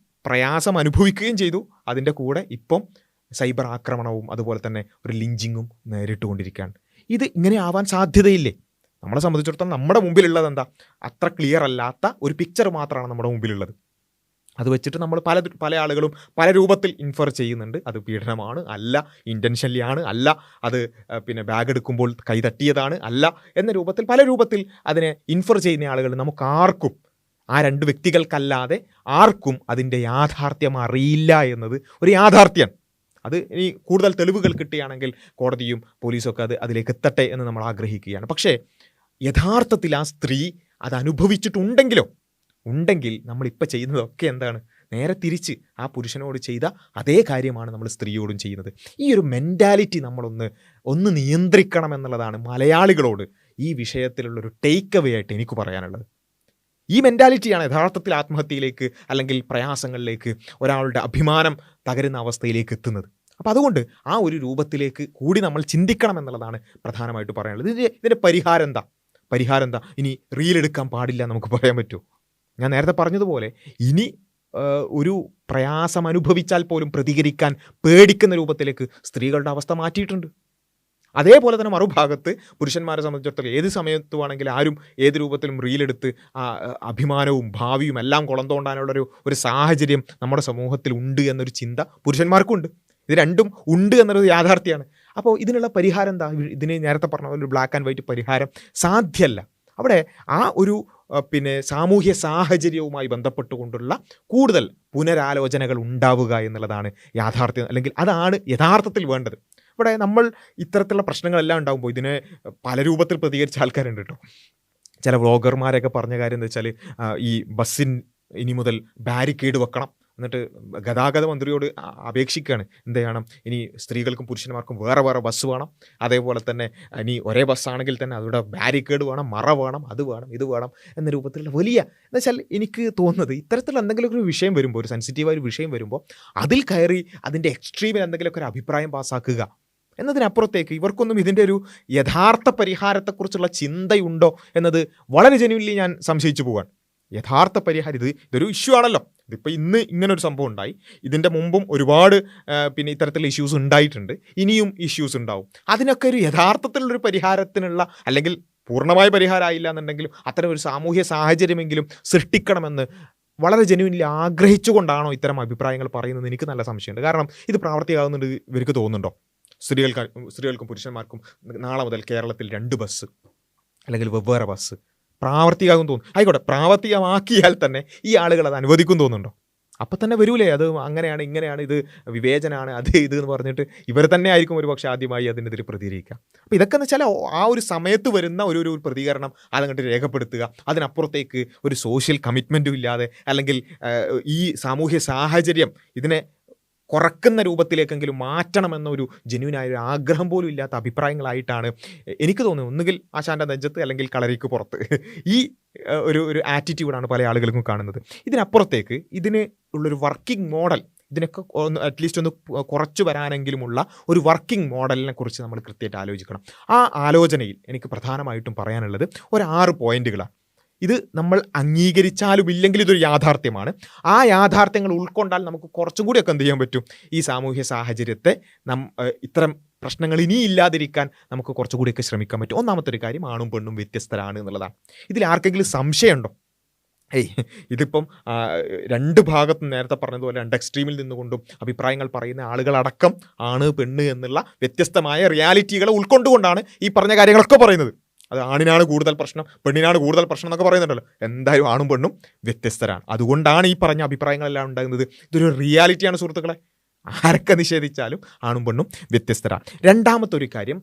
പ്രയാസം അനുഭവിക്കുകയും ചെയ്തു. അതിൻ്റെ കൂടെ ഇപ്പം സൈബർ ആക്രമണവും അതുപോലെ തന്നെ ഒരു ലിഞ്ചിങ്ങും നേരിട്ടുകൊണ്ടിരിക്കുകയാണ്. ഇത് ഇങ്ങനെ ആവാൻ സാധ്യതയില്ലേ? നമ്മളെ സംബന്ധിച്ചിടത്തോളം നമ്മുടെ മുമ്പിലുള്ളത് എന്താ? അത്ര ക്ലിയർ അല്ലാത്ത ഒരു പിക്ചർ മാത്രമാണ് നമ്മുടെ മുമ്പിലുള്ളത്. അത് വെച്ചിട്ട് നമ്മൾ പല ആളുകളും പല രൂപത്തിൽ ഇൻഫർ ചെയ്യുന്നുണ്ട്. അത് പീഡനമാണ്, അല്ല ഇൻറ്റൻഷനലി ആണ്, അല്ല അത് പിന്നെ ബാഗ് എടുക്കുമ്പോൾ കൈ തട്ടിയതാണ്, അല്ല എന്ന രൂപത്തിൽ പല രൂപത്തിൽ അതിനെ ഇൻഫർ ചെയ്യുന്ന ആളുകൾ നമുക്കാർക്കും, ആ രണ്ട് വ്യക്തികൾക്കല്ലാതെ ആർക്കും അതിൻ്റെ യാഥാർത്ഥ്യം അറിയില്ല എന്നത് ഒരു യാഥാർത്ഥ്യമാണ്. അത് ഇനി കൂടുതൽ തെളിവുകൾ കിട്ടുകയാണെങ്കിൽ കോടതിയും പോലീസൊക്കെ അതിലേക്ക് എത്തട്ടെ എന്ന് നമ്മൾ ആഗ്രഹിക്കുകയാണ്. പക്ഷേ യഥാർത്ഥത്തിൽ ആ സ്ത്രീ അത് ഉണ്ടെങ്കിൽ നമ്മളിപ്പോൾ ചെയ്യുന്നതൊക്കെ എന്താണ്? നേരെ തിരിച്ച് ആ പുരുഷനോട് ചെയ്ത അതേ കാര്യമാണ് നമ്മൾ സ്ത്രീയോടും ചെയ്യുന്നത്. ഈ ഒരു മെൻറ്റാലിറ്റി നമ്മളൊന്ന് നിയന്ത്രിക്കണം എന്നുള്ളതാണ് മലയാളികളോട് ഈ വിഷയത്തിലുള്ളൊരു ടേക്ക് അവേ ആയിട്ട് എനിക്ക് പറയാനുള്ളത്. ഈ മെൻറ്റാലിറ്റിയാണ് യഥാർത്ഥത്തിൽ ആത്മഹത്യയിലേക്ക് അല്ലെങ്കിൽ പ്രയാസങ്ങളിലേക്ക്, ഒരാളുടെ അഭിമാനം തകരുന്ന അവസ്ഥയിലേക്ക് എത്തുന്നത്. അപ്പോൾ അതുകൊണ്ട് ആ ഒരു രൂപത്തിലേക്ക് കൂടി നമ്മൾ ചിന്തിക്കണം എന്നുള്ളതാണ് പ്രധാനമായിട്ട് പറയാനുള്ളത്. ഇതിൻ്റെ പരിഹാരം എന്താ? ഇനി റീലെടുക്കാൻ പാടില്ല നമുക്ക് പറയാൻ പറ്റുമോ? ഞാൻ നേരത്തെ പറഞ്ഞതുപോലെ ഇനി ഒരു പ്രയാസം അനുഭവിച്ചാൽ പോലും പ്രതികരിക്കാൻ പേടിക്കുന്ന രൂപത്തിലേക്ക് സ്ത്രീകളുടെ അവസ്ഥ മാറ്റിയിട്ടുണ്ട്. അതേപോലെ തന്നെ മറുഭാഗത്ത് പുരുഷന്മാരെ സംബന്ധിച്ചിടത്തോളം ഏത് സമയത്തുവാണെങ്കിലും ആരും ഏത് രൂപത്തിലും റീലെടുത്ത് അഭിമാനവും ഭാവിയും എല്ലാം കുളന്തോണ്ടാനുള്ളൊരു സാഹചര്യം നമ്മുടെ സമൂഹത്തിൽ ഉണ്ട് എന്നൊരു ചിന്ത പുരുഷന്മാർക്കും ഉണ്ട്. ഇത് രണ്ടും ഉണ്ട് എന്നൊരു യാഥാർത്ഥ്യമാണ്. അപ്പോൾ ഇതിനുള്ള പരിഹാരം എന്താ? ഇതിന് നേരത്തെ പറഞ്ഞ പോലെ ഒരു ബ്ലാക്ക് ആൻഡ് വൈറ്റ് പരിഹാരം സാധ്യമല്ല. അവിടെ ആ ഒരു സാമൂഹ്യ സാഹചര്യവുമായി ബന്ധപ്പെട്ടുകൊണ്ടുള്ള കൂടുതൽ പുനരാലോചനകൾ ഉണ്ടാവുക എന്നുള്ളതാണ് യാഥാർത്ഥ്യം, അല്ലെങ്കിൽ അതാണ് യഥാർത്ഥത്തിൽ വേണ്ടത്. ഇവിടെ നമ്മൾ ഇത്തരത്തിലുള്ള പ്രശ്നങ്ങളെല്ലാം ഉണ്ടാകുമ്പോൾ ഇതിനെ പല രൂപത്തിൽ പ്രതികരിച്ച ആൾക്കാരുണ്ട് കേട്ടോ. ചില വ്ളോഗർമാരൊക്കെ പറഞ്ഞ കാര്യം എന്താ വെച്ചാൽ, ഈ ഇനി മുതൽ ബാരിക്കേഡ് വെക്കണം, എന്നിട്ട് ഗതാഗത മന്ത്രിയോട് അപേക്ഷിക്കുകയാണ്, എന്ത് ചെയ്യണം, ഇനി സ്ത്രീകൾക്കും പുരുഷന്മാർക്കും വേറെ ബസ് വേണം, അതേപോലെ തന്നെ ഇനി ഒരേ ബസ്സാണെങ്കിൽ തന്നെ അതിവിടെ ബാരിക്കേഡ് വേണം, മറ വേണം, അത് വേണം, ഇത് വേണം എന്ന രൂപത്തിലുള്ള വലിയ എന്ന് വെച്ചാൽ എനിക്ക് തോന്നുന്നത് ഇത്തരത്തിലുള്ള എന്തെങ്കിലും ഒരു വിഷയം വരുമ്പോൾ, ഒരു സെൻസിറ്റീവായ ഒരു വിഷയം വരുമ്പോൾ അതിൽ കയറി അതിൻ്റെ എക്സ്ട്രീമിൽ എന്തെങ്കിലുമൊക്കെ ഒരു അഭിപ്രായം പാസ്സാക്കുക എന്നതിനപ്പുറത്തേക്ക് ഇവർക്കൊന്നും ഇതിൻ്റെ ഒരു യഥാർത്ഥ പരിഹാരത്തെക്കുറിച്ചുള്ള ചിന്തയുണ്ടോ എന്നത് വളരെ ജെന്യുവൻലി ഞാൻ സംശയിച്ചു പോവാണ്. യഥാർത്ഥ പരിഹാരം ഇതൊരു ഇഷ്യൂ ആണല്ലോ. ഇതിപ്പോൾ ഇന്ന് ഇങ്ങനൊരു സംഭവം ഉണ്ടായി, ഇതിൻ്റെ മുമ്പും ഒരുപാട് ഇത്തരത്തിലുള്ള ഇഷ്യൂസ് ഉണ്ടായിട്ടുണ്ട്, ഇനിയും ഇഷ്യൂസ് ഉണ്ടാവും. അതിനൊക്കെ ഒരു യഥാർത്ഥത്തിലുള്ളൊരു പരിഹാരത്തിനുള്ള, അല്ലെങ്കിൽ പൂർണ്ണമായ പരിഹാരമായില്ല എന്നുണ്ടെങ്കിലും അത്തരം ഒരു സാമൂഹ്യ സാഹചര്യമെങ്കിലും സൃഷ്ടിക്കണമെന്ന് വളരെ ജെന്യുവൻലി ആഗ്രഹിച്ചുകൊണ്ടാണോ ഇത്തരം അഭിപ്രായങ്ങൾ പറയുന്നത്? എനിക്ക് നല്ല സംശയമുണ്ട്. കാരണം ഇത് പ്രാവർത്തികമാകുന്നുണ്ട് ഇവർക്ക് തോന്നുന്നുണ്ടോ? സ്ത്രീകൾക്കും പുരുഷന്മാർക്കും നാളെ മുതൽ കേരളത്തിൽ 2 ബസ് അല്ലെങ്കിൽ വെവ്വേറെ ബസ് പ്രാവർത്തികമാകും തോന്നുന്നു. ആയിക്കോട്ടെ, പ്രാവർത്തികമാക്കിയാൽ തന്നെ ഈ ആളുകൾ അത് അനുവദിക്കും തോന്നുന്നുണ്ടോ? അപ്പം തന്നെ വരൂലേ അത് അങ്ങനെയാണ് ഇങ്ങനെയാണ്, ഇത് വിവേചനമാണ്, അത് ഇത് എന്ന് പറഞ്ഞിട്ട് ഇവർ തന്നെ ആയിരിക്കും ഒരു പക്ഷേ ആദ്യമായി അതിനെതിരെ പ്രതികരിക്കുക. അപ്പോൾ ഇതൊക്കെ എന്ന് വെച്ചാൽ ആ ഒരു സമയത്ത് വരുന്ന ഒരു പ്രതികരണം അതങ്ങോട്ട് രേഖപ്പെടുത്തുക. അതിനപ്പുറത്തേക്ക് ഒരു സോഷ്യൽ കമ്മിറ്റ്മെൻറ്റും ഇല്ലാതെ, അല്ലെങ്കിൽ ഈ സാമൂഹ്യ സാഹചര്യം ഇതിനെ കുറക്കുന്ന രൂപത്തിലേക്കെങ്കിലും മാറ്റണമെന്നൊരു ജെന്യുവനായ ഒരു ആഗ്രഹം പോലും ഇല്ലാത്ത അഭിപ്രായങ്ങളായിട്ടാണ് എനിക്ക് തോന്നുന്നത്. ഒന്നുകിൽ ആശാൻ്റെ നെഞ്ചത്ത് അല്ലെങ്കിൽ കളരിക്ക് പുറത്ത് ഈ ഒരു ആറ്റിറ്റ്യൂഡാണ് പല ആളുകൾക്കും കാണുന്നത്. ഇതിനപ്പുറത്തേക്ക് ഇതിന് ഉള്ളൊരു വർക്കിംഗ് മോഡൽ, ഇതിനൊക്കെ അറ്റ്ലീസ്റ്റ് ഒന്ന് കുറച്ച് വരാനെങ്കിലുമുള്ള ഒരു വർക്കിംഗ് മോഡലിനെ കുറിച്ച് നമ്മൾ കൃത്യമായിട്ട് ആലോചിക്കണം. ആ ആലോചനയിൽ എനിക്ക് പ്രധാനമായിട്ടും പറയാനുള്ളത് 6 പോയിന്റുകളാണ്. ഇത് നമ്മൾ അംഗീകരിച്ചാലും ഇല്ലെങ്കിൽ ഇതൊരു യാഥാർത്ഥ്യമാണ്. ആ യാഥാർത്ഥ്യങ്ങൾ ഉൾക്കൊണ്ടാൽ നമുക്ക് കുറച്ചും കൂടിയൊക്കെ എന്ത് ചെയ്യാൻ പറ്റും, ഈ സാമൂഹ്യ സാഹചര്യത്തെ ഇത്തരം പ്രശ്നങ്ങൾ ഇനി ഇല്ലാതിരിക്കാൻ നമുക്ക് കുറച്ചുകൂടിയൊക്കെ ശ്രമിക്കാൻ പറ്റും. ഒന്നാമത്തെ ഒരു കാര്യം, ആണും പെണ്ണും വ്യത്യസ്തരാണ് എന്നുള്ളതാണ്. ഇതിൽ ആർക്കെങ്കിലും സംശയമുണ്ടോ? ഇതിപ്പം 2 ഭാഗത്തും നേരത്തെ പറഞ്ഞതുപോലെ 2 എക്സ്ട്രീമിൽ നിന്നുകൊണ്ടും അഭിപ്രായങ്ങൾ പറയുന്ന ആളുകളടക്കം ആണ് പെണ്ണ് എന്നുള്ള വ്യത്യസ്തമായ റിയാലിറ്റികളെ ഉൾക്കൊണ്ടുകൊണ്ടാണ് ഈ പറഞ്ഞ കാര്യങ്ങളൊക്കെ പറയുന്നത്. അത് ആണിനാണ് കൂടുതൽ പ്രശ്നം, പെണ്ണിനാണ് കൂടുതൽ പ്രശ്നം എന്നൊക്കെ പറയുന്നുണ്ടല്ലോ. എന്തായാലും ആണും പെണ്ണും വ്യത്യസ്തരാണ്. അതുകൊണ്ടാണ് ഈ പറഞ്ഞ അഭിപ്രായങ്ങളെല്ലാം ഉണ്ടാകുന്നത്. ഇതൊരു റിയാലിറ്റിയാണ് സുഹൃത്തുക്കളെ. ആരൊക്കെ നിഷേധിച്ചാലും ആണും പെണ്ണും വ്യത്യസ്തരാണ്. രണ്ടാമത്തെ ഒരു കാര്യം,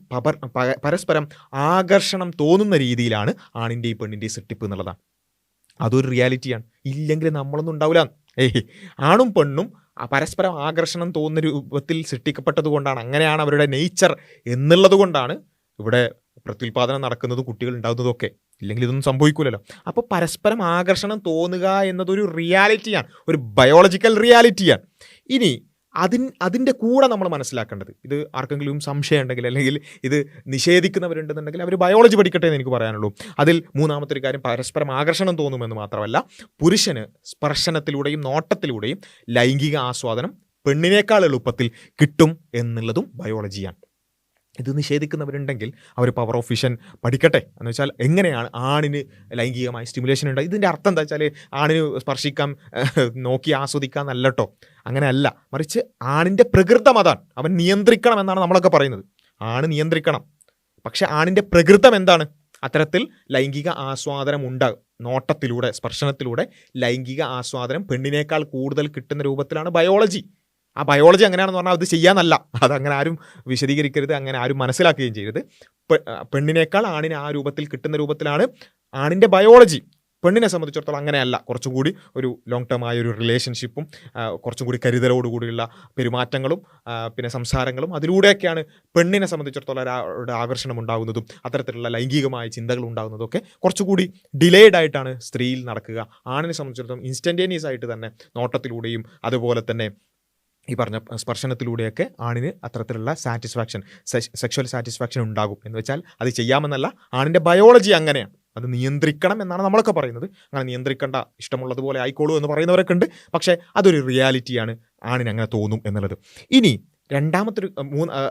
പരസ്പരം ആകർഷണം തോന്നുന്ന രീതിയിലാണ് ആണിൻ്റെയും പെണ്ണിൻ്റെയും സൃഷ്ടിപ്പ് എന്നുള്ളതാണ്. അതൊരു റിയാലിറ്റിയാണ്. ഇല്ലെങ്കിൽ നമ്മളൊന്നും ഉണ്ടാവില്ല. ആണും പെണ്ണും പരസ്പരം ആകർഷണം തോന്നുന്ന രൂപത്തിൽ സൃഷ്ടിക്കപ്പെട്ടത് കൊണ്ടാണ്, അങ്ങനെയാണ് അവരുടെ നേച്ചർ എന്നുള്ളത് കൊണ്ടാണ് ഇവിടെ പ്രത്യുൽപാദനം നടക്കുന്നതും കുട്ടികൾ ഉണ്ടാകുന്നതും ഒക്കെ. ഇല്ലെങ്കിൽ ഇതൊന്നും സംഭവിക്കില്ലല്ലോ. അപ്പോൾ പരസ്പരം ആകർഷണം തോന്നുക എന്നതൊരു റിയാലിറ്റിയാണ്, ഒരു ബയോളജിക്കൽ റിയാലിറ്റിയാണ്. ഇനി അതിൻ്റെ കൂടെ നമ്മൾ മനസ്സിലാക്കേണ്ടത്, ഇത് ആർക്കെങ്കിലും സംശയം ഉണ്ടെങ്കിൽ അല്ലെങ്കിൽ ഇത് നിഷേധിക്കുന്നവരുണ്ടെന്നുണ്ടെങ്കിൽ അവർ ബയോളജി പഠിക്കട്ടെ എന്ന് എനിക്ക് പറയാനുള്ളൂ. അതിൽ മൂന്നാമത്തെ ഒരു കാര്യം, പരസ്പരം ആകർഷണം തോന്നുമെന്ന് മാത്രമല്ല, പുരുഷന് സ്പർശനത്തിലൂടെയും നോട്ടത്തിലൂടെയും ലൈംഗിക ആസ്വാദനം പെണ്ണിനേക്കാൾ എളുപ്പത്തിൽ കിട്ടും എന്നുള്ളതും ബയോളജിയാണ്. ഇത് നിഷേധിക്കുന്നവരുണ്ടെങ്കിൽ അവർ പവർ ഓഫ് വിഷൻ പഠിക്കട്ടെ. എന്ന് വെച്ചാൽ എങ്ങനെയാണ് ആണിന് ലൈംഗികമായി സ്റ്റിമുലേഷൻ ഉണ്ട്. ഇതിൻ്റെ അർത്ഥം എന്താ വെച്ചാൽ ആണിന് സ്പർശിക്കാം, നോക്കി ആസ്വദിക്കാം എന്നല്ല കേട്ടോ, അങ്ങനെയല്ല. മറിച്ച് ആണിൻ്റെ പ്രകൃതം അതാണ്, അവൻ നിയന്ത്രിക്കണം എന്നാണ് നമ്മളൊക്കെ പറയുന്നത്. ആണ് നിയന്ത്രിക്കണം. പക്ഷെ ആണിൻ്റെ പ്രകൃതം എന്താണ്? അത്തരത്തിൽ ലൈംഗിക ആസ്വാദനം ഉണ്ടാകും. നോട്ടത്തിലൂടെ, സ്പർശനത്തിലൂടെ ലൈംഗിക ആസ്വാദനം പെണ്ണിനേക്കാൾ കൂടുതൽ കിട്ടുന്ന രൂപത്തിലാണ് ബയോളജി. ആ ബയോളജി അങ്ങനെയാണെന്ന് പറഞ്ഞാൽ അത് ചെയ്യാന്നല്ല, അതങ്ങനെ ആരും വിശദീകരിക്കരുത്, അങ്ങനെ ആരും മനസ്സിലാക്കുകയും ചെയ്യരുത്. പെണ്ണിനേക്കാൾ ആണിന് ആ രൂപത്തിൽ കിട്ടുന്ന രൂപത്തിലാണ് ആണിൻ്റെ ബയോളജി. പെണ്ണിനെ സംബന്ധിച്ചിടത്തോളം അങ്ങനെയല്ല. കുറച്ചും കൂടി ഒരു ലോങ് ടേം ആയ ഒരു റിലേഷൻഷിപ്പും കുറച്ചും കൂടി കരുതലോടുകൂടിയുള്ള പെരുമാറ്റങ്ങളും പിന്നെ സംസാരങ്ങളും, അതിലൂടെയൊക്കെയാണ് പെണ്ണിനെ സംബന്ധിച്ചിടത്തോളം ഒരാളുടെ ആകർഷണം ഉണ്ടാകുന്നതും അത്തരത്തിലുള്ള ലൈംഗികമായ ചിന്തകൾ ഉണ്ടാകുന്നതും ഒക്കെ കുറച്ചുകൂടി ഡിലേഡ് ആയിട്ടാണ് സ്ത്രീയിൽ നടക്കുക. ആണിനെ സംബന്ധിച്ചിടത്തോളം ഇൻസ്റ്റൻറ്റേനിയസ് ആയിട്ട് തന്നെ നോട്ടത്തിലൂടെയും അതുപോലെ തന്നെ ഈ പറഞ്ഞ സ്പർശനത്തിലൂടെയൊക്കെ ആണിന് അത്തരത്തിലുള്ള സാറ്റിസ്ഫാക്ഷൻ, സെക്ഷൽ സാറ്റിസ്ഫാക്ഷൻ ഉണ്ടാകും. എന്ന് വെച്ചാൽ അത് ചെയ്യാമെന്നല്ല, ആണിൻ്റെ ബയോളജി അങ്ങനെയാണ്. അത് നിയന്ത്രിക്കണം എന്നാണ് നമ്മളൊക്കെ പറയുന്നത്. അങ്ങനെ നിയന്ത്രിക്കേണ്ട, ഇഷ്ടമുള്ളതുപോലെ ആയിക്കോളൂ എന്ന് പറയുന്നവരൊക്കെ ഉണ്ട്. പക്ഷേ അതൊരു റിയാലിറ്റിയാണ്, ആണിന് അങ്ങനെ തോന്നും എന്നുള്ളത്. ഇനി